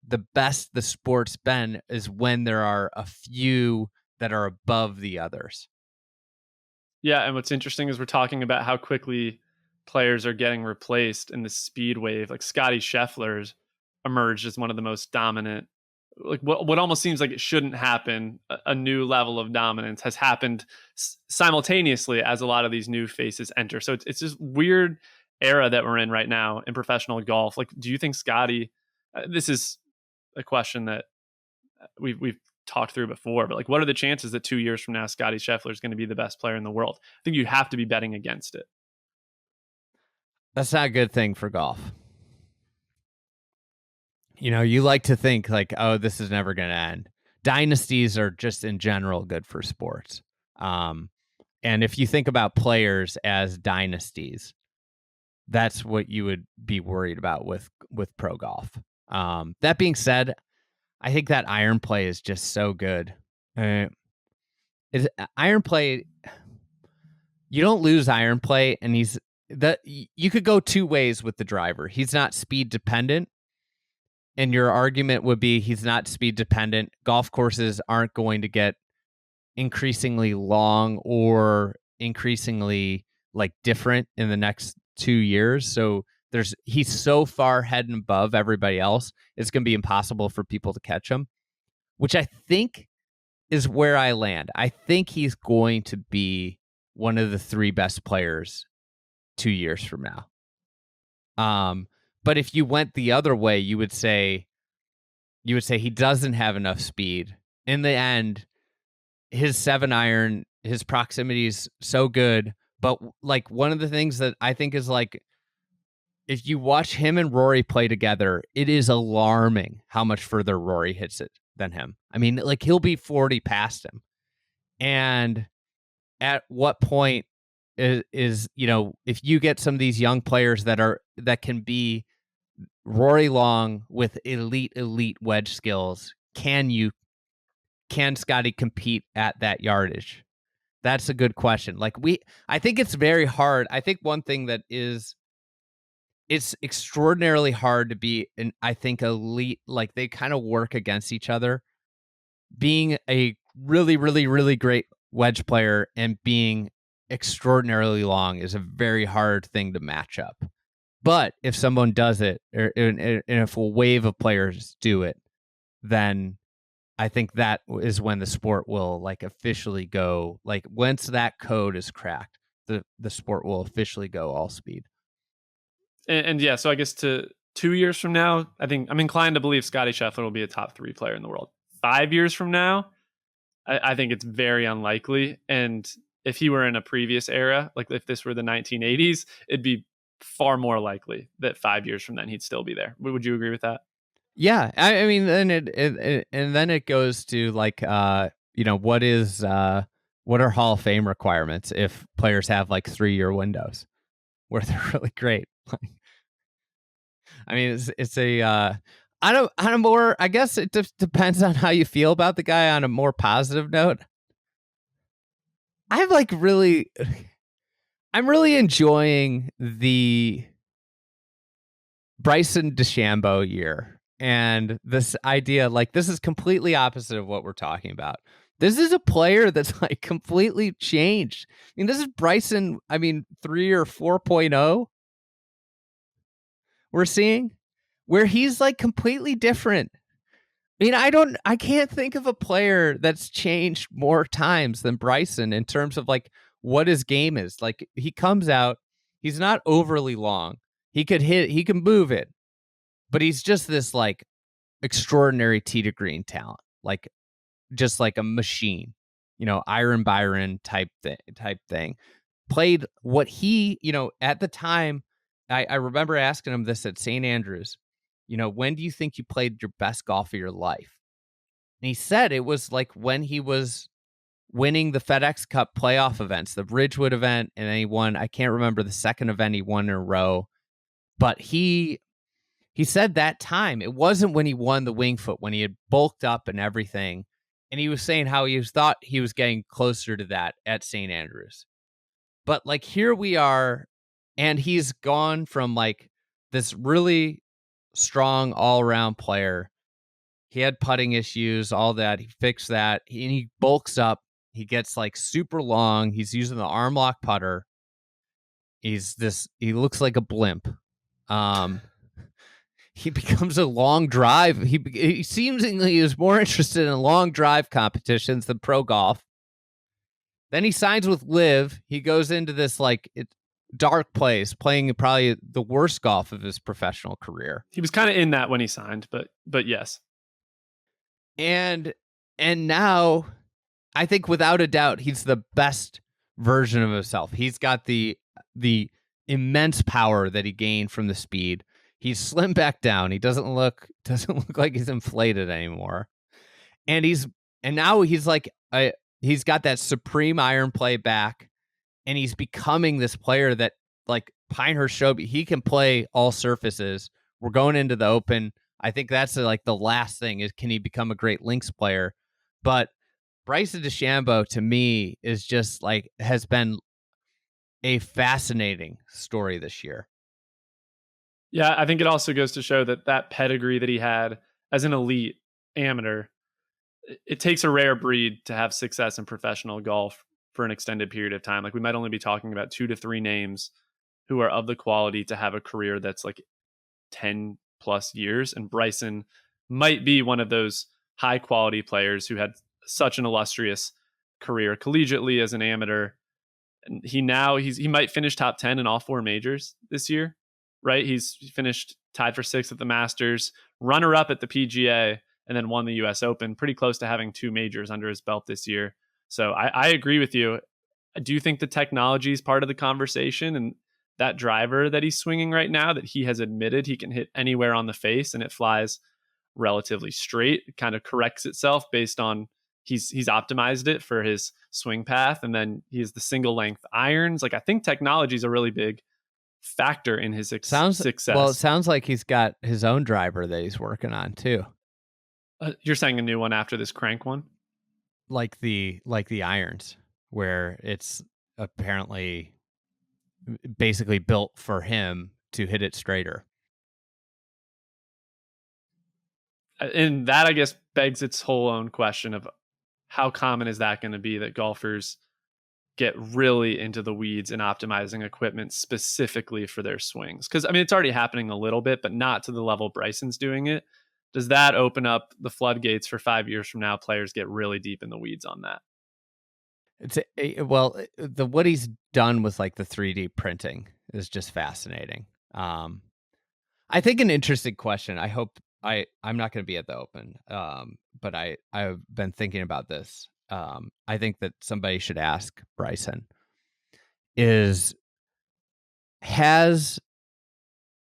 the best the sport's been is when there are a few that are above the others. Yeah, and what's interesting is we're talking about how quickly players are getting replaced in the speed wave. Like Scotty Scheffler's emerged as one of the most dominant, like what almost seems like it shouldn't happen. A new level of dominance has happened simultaneously as a lot of these new faces enter. So it's this weird era that we're in right now in professional golf. Like, do you think Scotty? This is a question that we've talked through before, but like, what are the chances that 2 years from now Scotty Scheffler is going to be the best player in the world? I think you have to be betting against it. That's not a good thing for golf. You like to think like, oh, this is never going to end. Dynasties are just in general good for sports. And if you think about players as dynasties, that's what you would be worried about with pro golf. That being said, I think that iron play is just so good. Is iron play? You don't lose iron play, and you could go two ways with the driver. He's not speed dependent, and your argument would be he's not speed dependent. Golf courses aren't going to get increasingly long or increasingly like different in the next 2 years. So he's so far ahead and above everybody else, it's going to be impossible for people to catch him, which I think is where I land. I think he's going to be one of the 3 best players 2 years from now. But if you went the other way, you would say he doesn't have enough speed. In the end, his 7-iron, his proximity is so good. But like one of the things that I think is like, if you watch him and Rory play together, it is alarming how much further Rory hits it than him. I mean, like he'll be 40 past him. And at what point is if you get some of these young players that can be Rory Long with elite wedge skills, can Scotty compete at that yardage? That's a good question. I think it's very hard. I think one thing that it's extraordinarily hard to be I think elite. Like they kind of work against each other. Being a really, really, really great wedge player and being extraordinarily long is a very hard thing to match up. But if someone does it, and if a wave of players do it, then I think that is when the sport will like officially go, like once that code is cracked, the sport will officially go all speed. And yeah, so I guess to 2 years from now, I think I'm inclined to believe Scotty Scheffler will be a top 3 player in the world. 5 years from now, I think it's very unlikely. And if he were in a previous era, like if this were the 1980s, it'd be far more likely that 5 years from then he'd still be there. Would you agree with that? Yeah, I mean, then it goes to like, what are Hall of Fame requirements if players have like 3-year windows where they're really great? I mean, it's a on a more, I guess it depends on how you feel about the guy. On a more positive note, I'm really enjoying the Bryson DeChambeau year. And this idea, like, this is completely opposite of what we're talking about. This is a player that's like completely changed. I mean, this is Bryson, 3 or 4.0 we're seeing, where he's like completely different. I mean, I can't think of a player that's changed more times than Bryson in terms of like what his game is. Like he comes out, he's not overly long. He could hit, he can move it, but he's just this like extraordinary tee to green talent, like just like a machine, Iron Byron type thing. Played what he, at the time, I remember asking him this at St. Andrews, when do you think you played your best golf of your life? And he said it was like when he was winning the FedEx Cup playoff events, the Ridgewood event, and then he won, I can't remember the second event he won in a row, but he said that time, it wasn't when he won the Winged Foot, when he had bulked up and everything. And he was saying how he thought he was getting closer to that at St. Andrews. But like here we are, and he's gone from like this really strong all-around player. He had putting issues, all that. He fixed that. And he bulks up. He gets like super long. He's using the arm lock putter. He looks like a blimp. he becomes a long drive. He seemingly is more interested in long drive competitions than pro golf. Then he signs with Liv. He goes into this dark place, playing probably the worst golf of his professional career. He was kind of in that when he signed, but yes. And now, I think without a doubt, he's the best version of himself. He's got the immense power that he gained from the speed. He's slimmed back down. He doesn't look like he's inflated anymore. And now he's he's got that supreme iron play back, and he's becoming this player that, like Pinehurst showed, he can play all surfaces. We're going into the Open. I think that's the last thing is, can he become a great links player? But Bryson DeChambeau, to me, is just has been a fascinating story this year. Yeah, I think it also goes to show that pedigree that he had as an elite amateur, it takes a rare breed to have success in professional golf for an extended period of time. Like, we might only be talking about 2 to 3 names who are of the quality to have a career that's 10 plus years. And Bryson might be one of those high quality players who had such an illustrious career collegiately as an amateur. And he might finish top 10 in all 4 majors this year, right? He's finished tied for 6th at the Masters, runner up at the PGA, and then won the US Open, pretty close to having 2 majors under his belt this year. So I agree with you. I do think the technology is part of the conversation, and that driver that he's swinging right now, that he has admitted he can hit anywhere on the face and it flies relatively straight. It kind of corrects itself based on he's optimized it for his swing path, and then he has the single length irons. I think technology is a really big factor in his success. Well, it sounds like he's got his own driver that he's working on too. You're saying a new one after this crank one? Like the irons, where it's apparently basically built for him to hit it straighter. And that, I guess, begs its whole own question of how common is that going to be, that golfers get really into the weeds in optimizing equipment specifically for their swings? Because, it's already happening a little bit, but not to the level Bryson's doing it. Does that open up the floodgates for 5 years from now? Players get really deep in the weeds on that. What he's done with the 3D printing is just fascinating. I think an interesting question. I hope I'm not going to be at the Open, but I've been thinking about this. I think that somebody should ask Bryson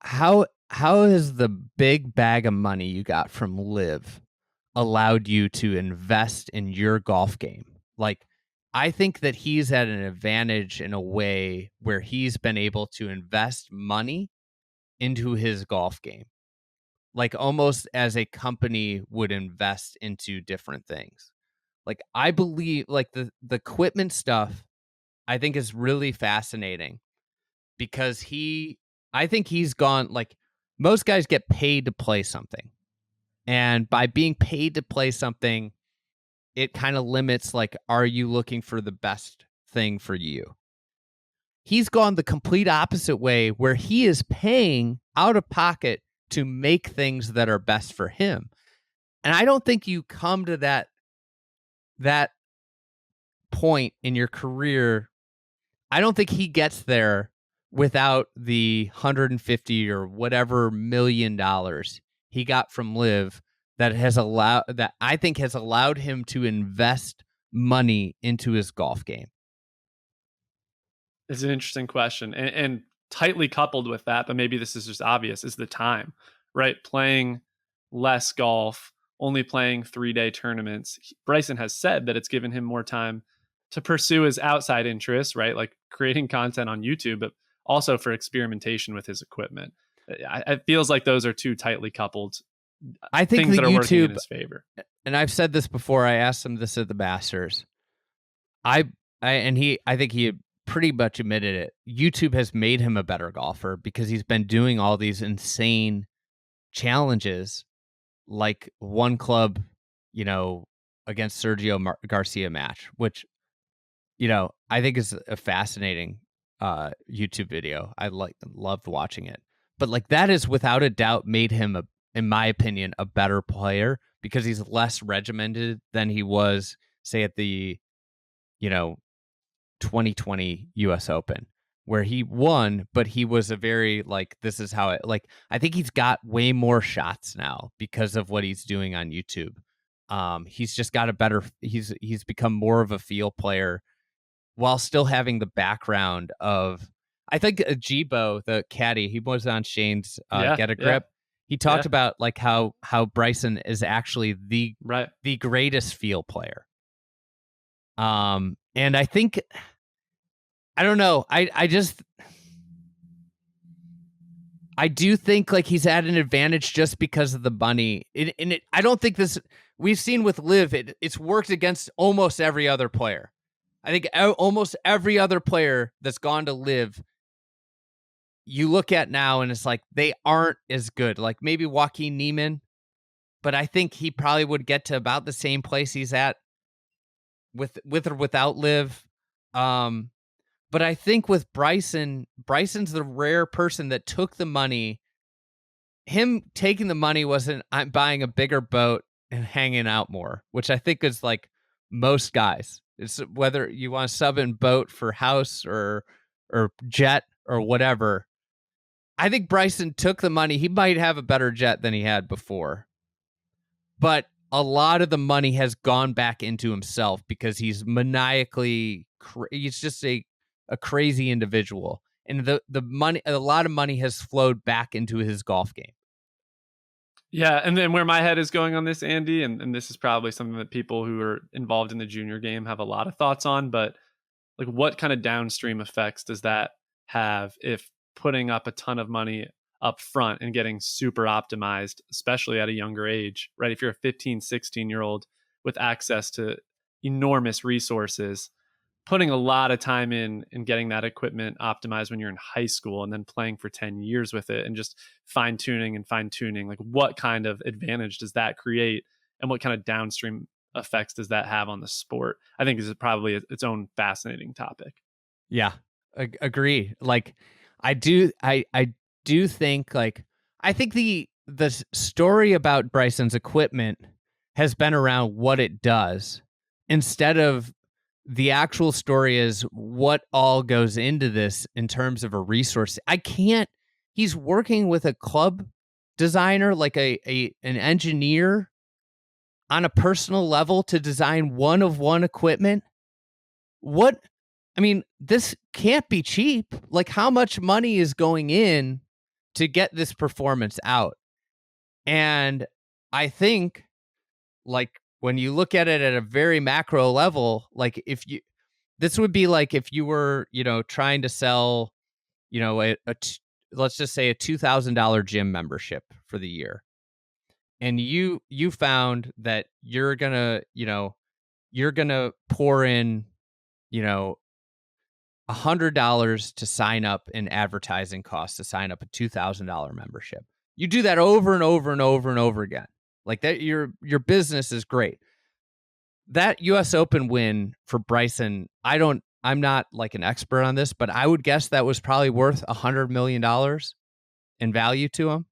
how has the big bag of money you got from Liv allowed you to invest in your golf game? I think that he's at an advantage in a way where he's been able to invest money into his golf game, almost as a company would invest into different things. I believe the equipment stuff, I think, is really fascinating, because I think he's gone, most guys get paid to play something. And by being paid to play something, it kind of limits, are you looking for the best thing for you? He's gone the complete opposite way, where he is paying out of pocket to make things that are best for him. And I don't think you come to that point in your career. I don't think he gets there without the $150 or whatever $1 million he got from Liv that I think has allowed him to invest money into his golf game. It's an interesting question, and tightly coupled with that, but maybe this is just obvious, is the time, right? Playing less golf, only playing 3-day tournaments. Bryson has said that it's given him more time to pursue his outside interests, right? Like creating content on YouTube, but also for experimentation with his equipment. It feels like those are two tightly coupled things that are working in his favor. And I've said this before. I asked him this at the Masters. I think he pretty much admitted it. YouTube has made him a better golfer because he's been doing all these insane challenges, like one club, against Sergio Garcia match, which, I think is a fascinating YouTube video. I loved watching it. but like that is without a doubt made him, in my opinion, a better player because he's less regimented than he was, say, at the, 2020 US Open, where he won, but he was a very like, this is how it, like, I think he's got way more shots now because of what he's doing on YouTube. He's just got a better, he's become more of a feel player while still having the background of, I think Jibo, the caddy, he was on Shane's Yeah, Get a yeah, Grip. He talked about like how Bryson is actually the greatest feel player. And I think, I don't know, I do think like he's at an advantage just because of the money. I don't think this, we've seen with Liv, it's worked against almost every other player. I think almost every other player that's gone to Liv, you look at now and it's like they aren't as good. Like maybe Joaquin Neiman, but I think he probably would get to about the same place he's at with or without Liv. But I think with Bryson's the rare person that took the money. Him taking the money wasn't, I'm buying a bigger boat and hanging out more, which I think is like most guys. It's whether you want to sub in boat for house or jet or whatever. I think Bryson took the money. He might have a better jet than he had before, but a lot of the money has gone back into himself because he's maniacally, he's just a crazy individual. And the money, a lot of money has flowed back into his golf game. Yeah, and then where my head is going on this, Andy, and this is probably something that people who are involved in the junior game have a lot of thoughts on, but like what kind of downstream effects does that have if putting up a ton of money up front and getting super optimized, especially at a younger age, right? If you're a 15, 16-year-old with access to enormous resources, putting a lot of time in and getting that equipment optimized when you're in high school and then playing for 10 years with it and just fine tuning, like what kind of advantage does that create and what kind of downstream effects does that have on the sport? I think is probably its own fascinating topic. Yeah, agree. Like I do think like, I think the story about Bryson's equipment has been around what it does instead of the actual story is what all goes into this in terms of a resource. He's working with a club designer, like an engineer on a personal level to design one of one equipment. What? I mean, this can't be cheap. Like how much money is going in to get this performance out? And I think like when you look at it at a very macro level, like this would be like if you were, trying to sell, let's just say a $2,000 gym membership for the year. And you found that you're going to pour in, $100 to sign up in advertising costs to sign up a $2,000 membership. You do that over and over and over and over again. Like that, your business is great. That US Open win for Bryson, I'm not like an expert on this, but I would guess that was probably worth $100 million in value to him.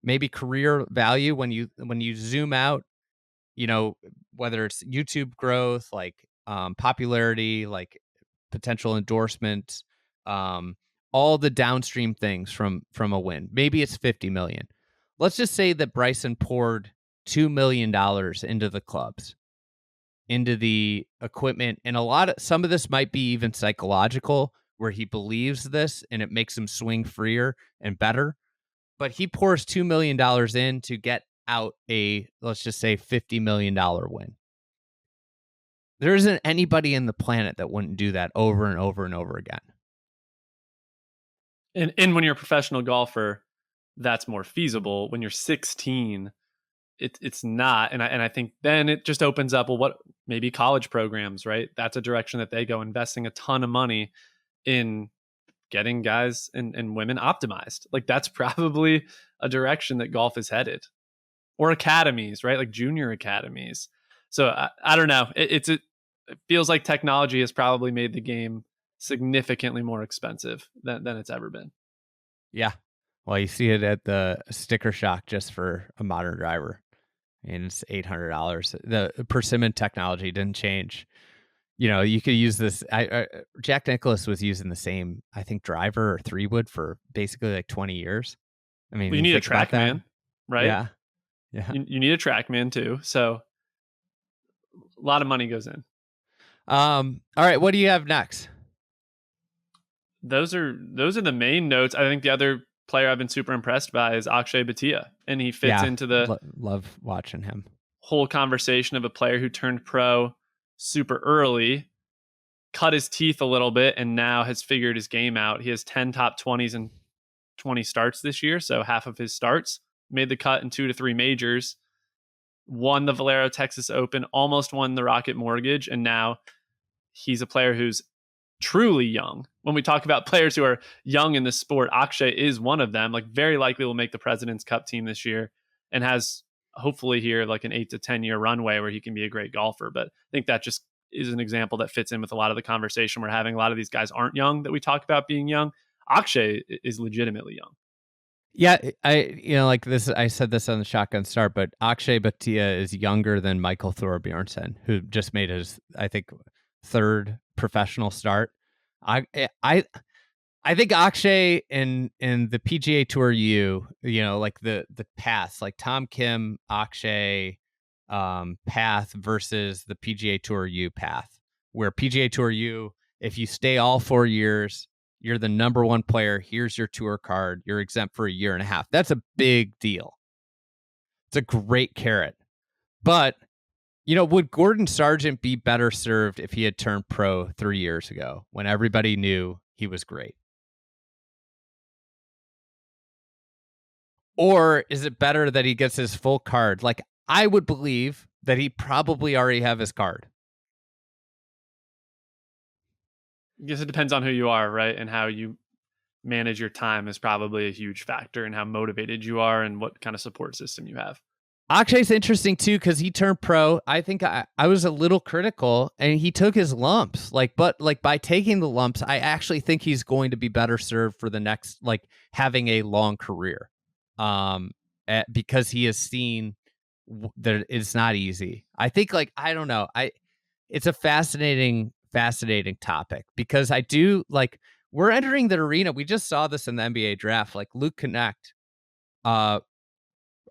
Maybe career value when you zoom out, whether it's YouTube growth, like popularity, like potential endorsements, all the downstream things from a win. Maybe it's 50 million. Let's just say that Bryson poured $2 million into the clubs, into the equipment, and some of this might be even psychological, where he believes this and it makes him swing freer and better. But he pours $2 million in to get out a, let's just say, $50 million win. There isn't anybody in the planet that wouldn't do that over and over and over again. And when you're a professional golfer, that's more feasible. When you're 16, it's not. And I think then it just opens up, well, what maybe college programs, right? That's a direction that they go, investing a ton of money in getting guys and women optimized. Like that's probably a direction that golf is headed. Or academies, right? Like junior academies. So I don't know. It feels like technology has probably made the game significantly more expensive than it's ever been. Yeah. Well, you see it at the Sticker Shock just for a modern driver, and it's $800. The persimmon technology didn't change. You could use this. Jack Nicklaus was using the same, I think, driver or 3-wood for basically like 20 years. I mean, Well, you need a TrackMan, right? Yeah. Yeah. You need a TrackMan too. So a lot of money goes in. All right. What do you have next? Those are the main notes. I think the other player I've been super impressed by is Akshay Bhatia, and he fits into the love watching him. Whole conversation of a player who turned pro super early, cut his teeth a little bit, and now has figured his game out. He has 10 top 20s and 20 starts this year, so half of his starts. Made the cut in 2 to 3 majors, won the Valero Texas Open, almost won the Rocket Mortgage, and now he's a player who's truly young. When we talk about players who are young in the sport, Akshay is one of them. Like, very likely will make the President's Cup team this year, and has hopefully here like an 8 to 10 year runway where he can be a great golfer. But I think that just is an example that fits in with a lot of the conversation we're having. A lot of these guys aren't young that we talk about being young. Akshay is legitimately young. Yeah, I said this on the Shotgun Start, but Akshay Bhatia is younger than Michael Thorbjornsen, who just made his, I think, 3rd professional start. I think Akshay in the PGA Tour like the paths, like Tom Kim, Akshay path versus the PGA Tour U path, where PGA Tour U, if you stay all 4 years, you're the number 1 player. Here's your tour card. You're exempt for a year and a half. That's a big deal. It's a great carrot. But, would Gordon Sargent be better served if he had turned pro 3 years ago when everybody knew he was great? Or is it better that he gets his full card? Like, I would believe that he probably already have his card. I guess it depends on who you are, right? And how you manage your time is probably a huge factor, and how motivated you are and what kind of support system you have. Akshay's interesting too, because he turned pro. I think I was a little critical, and he took his lumps. But by taking the lumps, I actually think he's going to be better served for the next, having a long career. Because he has seen that it's not easy. I think, I don't know. It's a fascinating topic, because I do we're entering the arena. We just saw this in the NBA draft. Luke Knecht,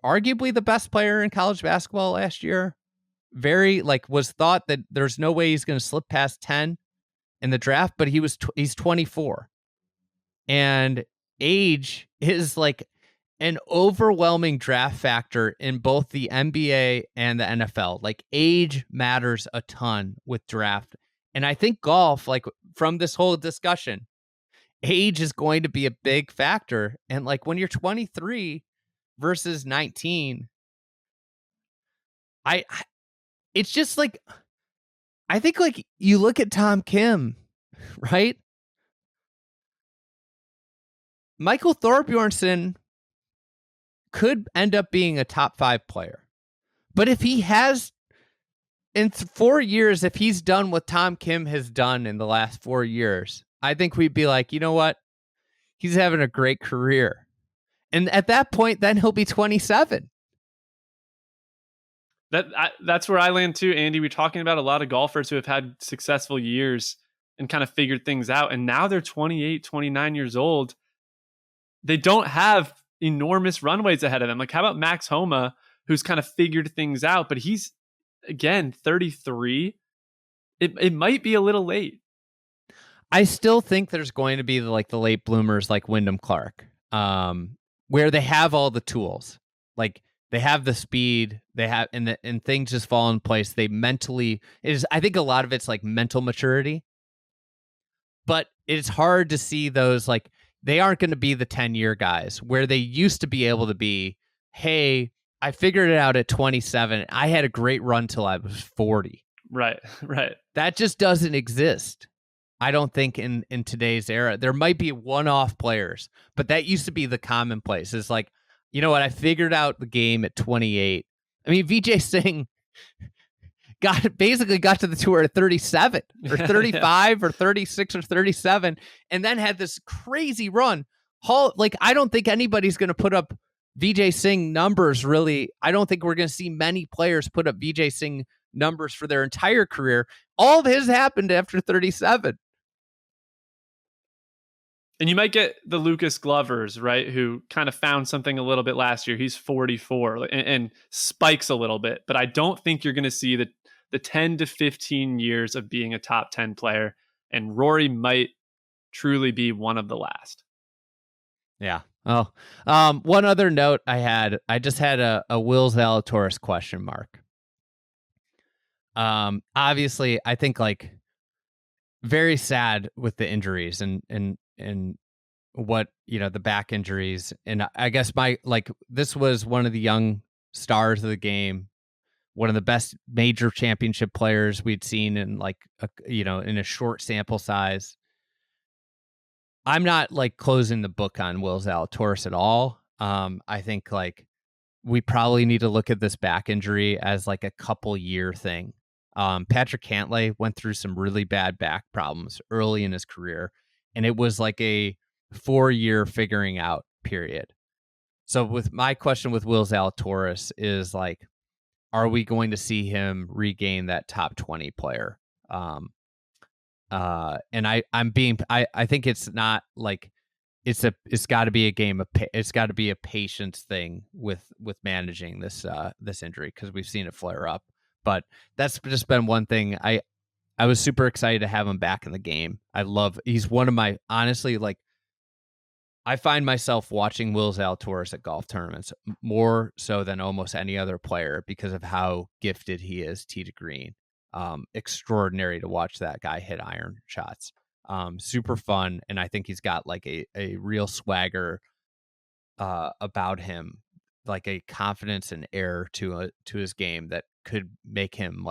arguably the best player in college basketball last year. Very was thought that there's no way he's going to slip past 10 in the draft, but he's 24, and age is an overwhelming draft factor in both the NBA and the NFL. Age matters a ton with draft. And I think golf, from this whole discussion, age is going to be a big factor. And when you're 23 versus 19, it's just I think you look at Tom Kim, right? Michael Thorbjornsen could end up being a top 5 player. But if he has, in 4 years, if he's done what Tom Kim has done in the last 4 years, I think we'd be like, you know what? He's having a great career. And at that point, then he'll be 27. That's where I land too, Andy. We're talking about a lot of golfers who have had successful years and kind of figured things out. And now they're 28, 29 years old. They don't have enormous runways ahead of them. How about Max Homa, who's kind of figured things out, but he's, again, 33. It might be a little late. I still think there's going to be the late bloomers like Wyndham Clark, where they have all the tools. They have the speed, they have, and things just fall in place. They mentally, I think a lot of it's mental maturity, but it's hard to see those, they aren't going to be the 10-year guys where they used to be able to be, hey, I figured it out at 27. I had a great run till I was 40. Right. That just doesn't exist. I don't think in today's era. There might be one-off players, but that used to be the commonplace. It's you know what? I figured out the game at 28. I mean, Vijay Singh basically got to the tour at 37 or 35 or 36 or 37, and then had this crazy run. I don't think anybody's going to put up Vijay Singh numbers, really. I don't think we're going to see many players put up Vijay Singh numbers for their entire career. All of his happened after 37. And you might get the Lucas Glovers, right, who kind of found something a little bit last year. He's 44 and spikes a little bit. But I don't think you're going to see the 10 to 15 years of being a top 10 player. And Rory might truly be one of the last. Yeah. Oh, one other note I just had a Will Zalatoris question mark. Obviously, I think like very sad with the injuries and what, the back injuries. And I guess this was one of the young stars of the game, one of the best major championship players we'd seen in in a short sample size. I'm not closing the book on Will Zalatoris at all. I think we probably need to look at this back injury as a couple year thing. Patrick Cantlay went through some really bad back problems early in his career, and it was a 4-year figuring out period. So with my question with Will Zalatoris is are we going to see him regain that top 20 player? And I think it's not it's got to be a game of it's got to be a patience thing with managing this injury, because we've seen it flare up. But that's just been one thing. I was super excited to have him back in the game. He's one of my, honestly, I find myself watching Will Zalatoris at golf tournaments more so than almost any other player because of how gifted he is tee to green. Extraordinary to watch that guy hit iron shots. Super fun, and I think he's got a real swagger about him, a confidence and air to his game that could make him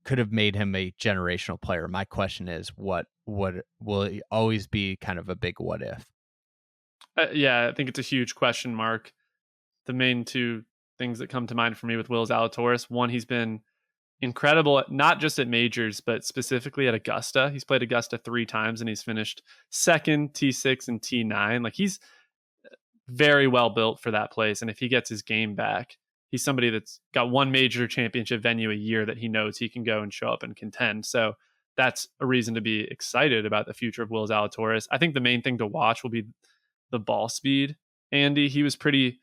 could have made him a generational player. My question is, what will he always be kind of a big what if? Yeah, I think it's a huge question mark. The main two things that come to mind for me with Will Zalatoris: one, he's been incredible, not just at majors, but specifically at Augusta. He's played Augusta 3 times and he's finished second, T6 and T9. He's very well built for that place. And if he gets his game back, he's somebody that's got one major championship venue a year that he knows he can go and show up and contend. So that's a reason to be excited about the future of Will Zalatoris. I think the main thing to watch will be the ball speed. Andy, he was pretty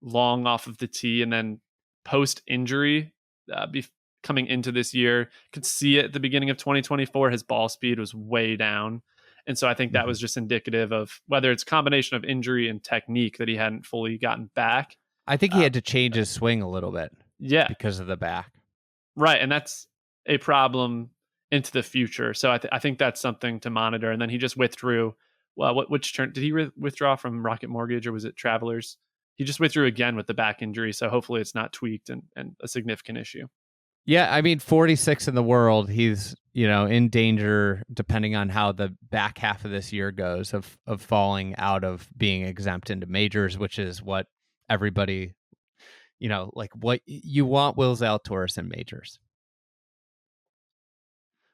long off of the tee, and then post injury, coming into this year, could see it at the beginning of 2024, his ball speed was way down. And so I think that was just indicative of whether it's a combination of injury and technique that he hadn't fully gotten back. I think he had to change his swing a little bit. Yeah. Because of the back. Right. And that's a problem into the future. So I think that's something to monitor. And then he just withdrew. Well, which turn did he withdraw from? Rocket Mortgage, or was it Travelers? He just withdrew again with the back injury. So hopefully it's not tweaked and a significant issue. Yeah, I mean, 46 in the world, he's, in danger, depending on how the back half of this year goes, of falling out of being exempt into majors, which is what everybody, what you want Will Zalatoris in majors.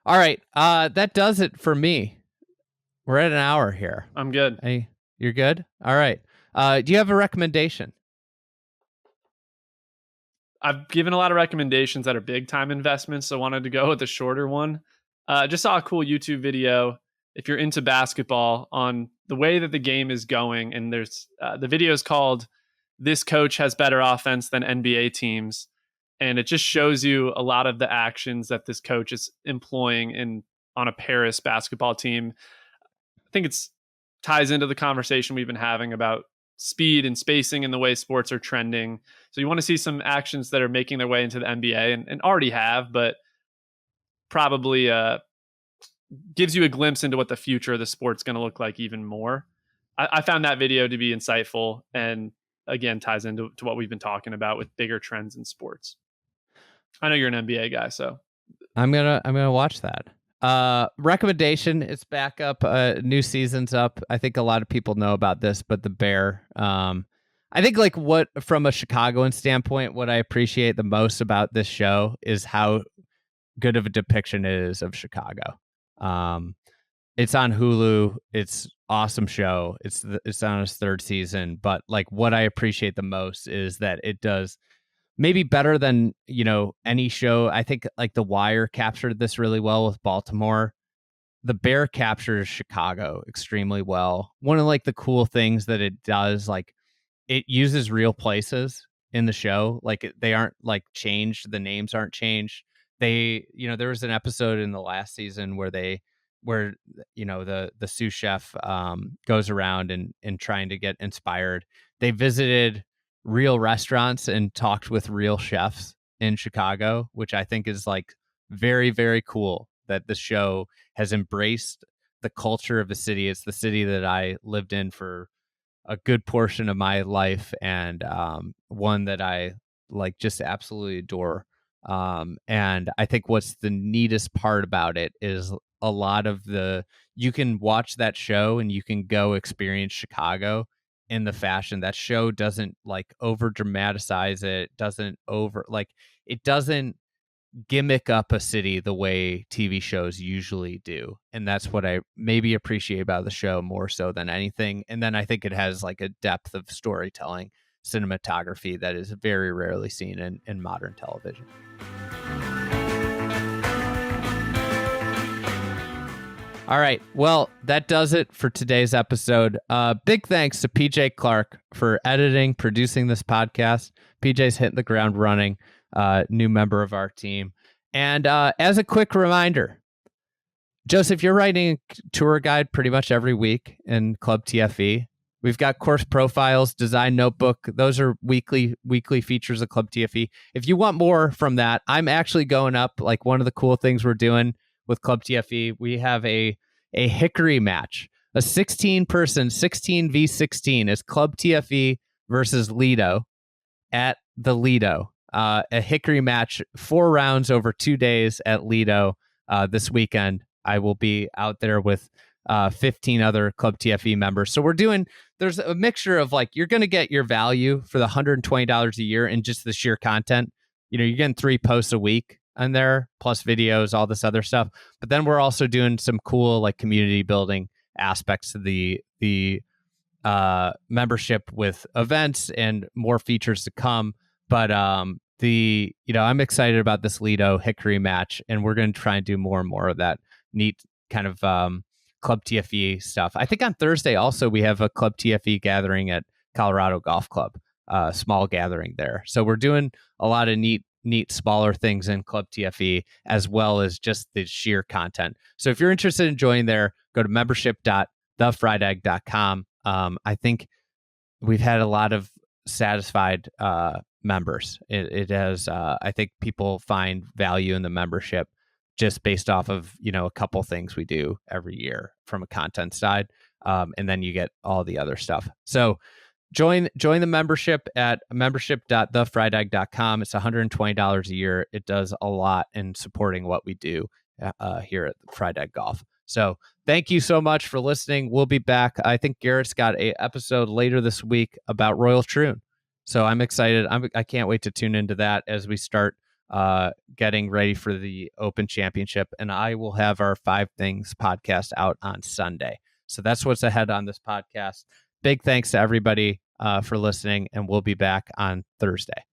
All right, that does it for me. We're at an hour here. I'm good. Hey, you're good? All right. Do you have a recommendation? I've given a lot of recommendations that are big time investments, so I wanted to go with a shorter one. Just saw a cool YouTube video, if you're into basketball, on the way that the game is going. And there's the video is called "This Coach Has Better Offense Than NBA Teams." And it just shows you a lot of the actions that this coach is employing on a Paris basketball team. I think it's ties into the conversation we've been having about speed and spacing and the way sports are trending. So you want to see some actions that are making their way into the NBA and already have, but probably gives you a glimpse into what the future of the sport's going to look like even more. I found that video to be insightful, and again, ties into what we've been talking about with bigger trends in sports. I know you're an NBA guy, so I'm gonna watch that. Recommendation, it's back up, new season's up. I think a lot of people know about this, but the Bear, I think what from a Chicagoan standpoint, what I appreciate the most about this show is how good of a depiction it is of Chicago. It's on Hulu. It's awesome show. It's on its third season. But like what I appreciate the most is that it does maybe better than, any show. I think like The Wire captured this really well with Baltimore. The Bear captures Chicago extremely well. One of like the cool things that it does, like it uses real places in the show. Like they aren't like changed. The names aren't changed. There was an episode in the last season where the sous chef goes around and trying to get inspired. They visited real restaurants and talked with real chefs in Chicago, which I think is like very, very cool that the show has embraced the culture of the city. It's the city that I lived in for a good portion of my life, and one that I like just absolutely adore. And I think what's the neatest part about it is a lot of you can watch that show and you can go experience Chicago in the fashion. That show doesn't like over dramatize it, it doesn't gimmick up a city the way TV shows usually do. And that's what I maybe appreciate about the show more so than anything. And then I think it has like a depth of storytelling, cinematography that is very rarely seen in modern television. All right. Well, that does it for today's episode. Big thanks to PJ Clark for editing, producing this podcast. PJ's hitting the ground running. New member of our team. And as a quick reminder, Joseph, you're writing a tour guide pretty much every week in Club TFE. We've got course profiles, design notebook. Those are weekly features of Club TFE. If you want more from that, I'm actually going up. Like one of the cool things we're doing with Club TFE, we have a hickory match, a 16-person 16v16 is Club TFE versus Lido at the Lido. A hickory match, 4 rounds over 2 days at Lido this weekend. I will be out there with 15 other Club TFE members. So there's a mixture of like, you're going to get your value for the $120 a year in just the sheer content. You're getting 3 posts a week on there, plus videos, all this other stuff. But then we're also doing some cool like community building aspects of the membership with events and more features to come. But I'm excited about this Lido Hickory match, and we're going to try and do more and more of that neat kind of Club TFE stuff. I think on Thursday also we have a Club TFE gathering at Colorado Golf Club, small gathering there. So we're doing a lot of neat smaller things in Club TFE as well as just the sheer content. So if you're interested in joining there, go to membership.thefriedegg.com. I think we've had a lot of satisfied members. It has I think people find value in the membership just based off of a couple things we do every year from a content side, and then you get all the other stuff. So join the membership at membership.thefriedegg.com. It's $120 a year. It does a lot in supporting what we do here at Fried Egg Golf. So thank you so much for listening. We'll be back. I think Garrett's got a episode later this week about Royal Troon. So I'm excited. I can't wait to tune into that as we start getting ready for the Open Championship. And I will have our 5 Things podcast out on Sunday. So that's what's ahead on this podcast. Big thanks to everybody for listening, and we'll be back on Thursday.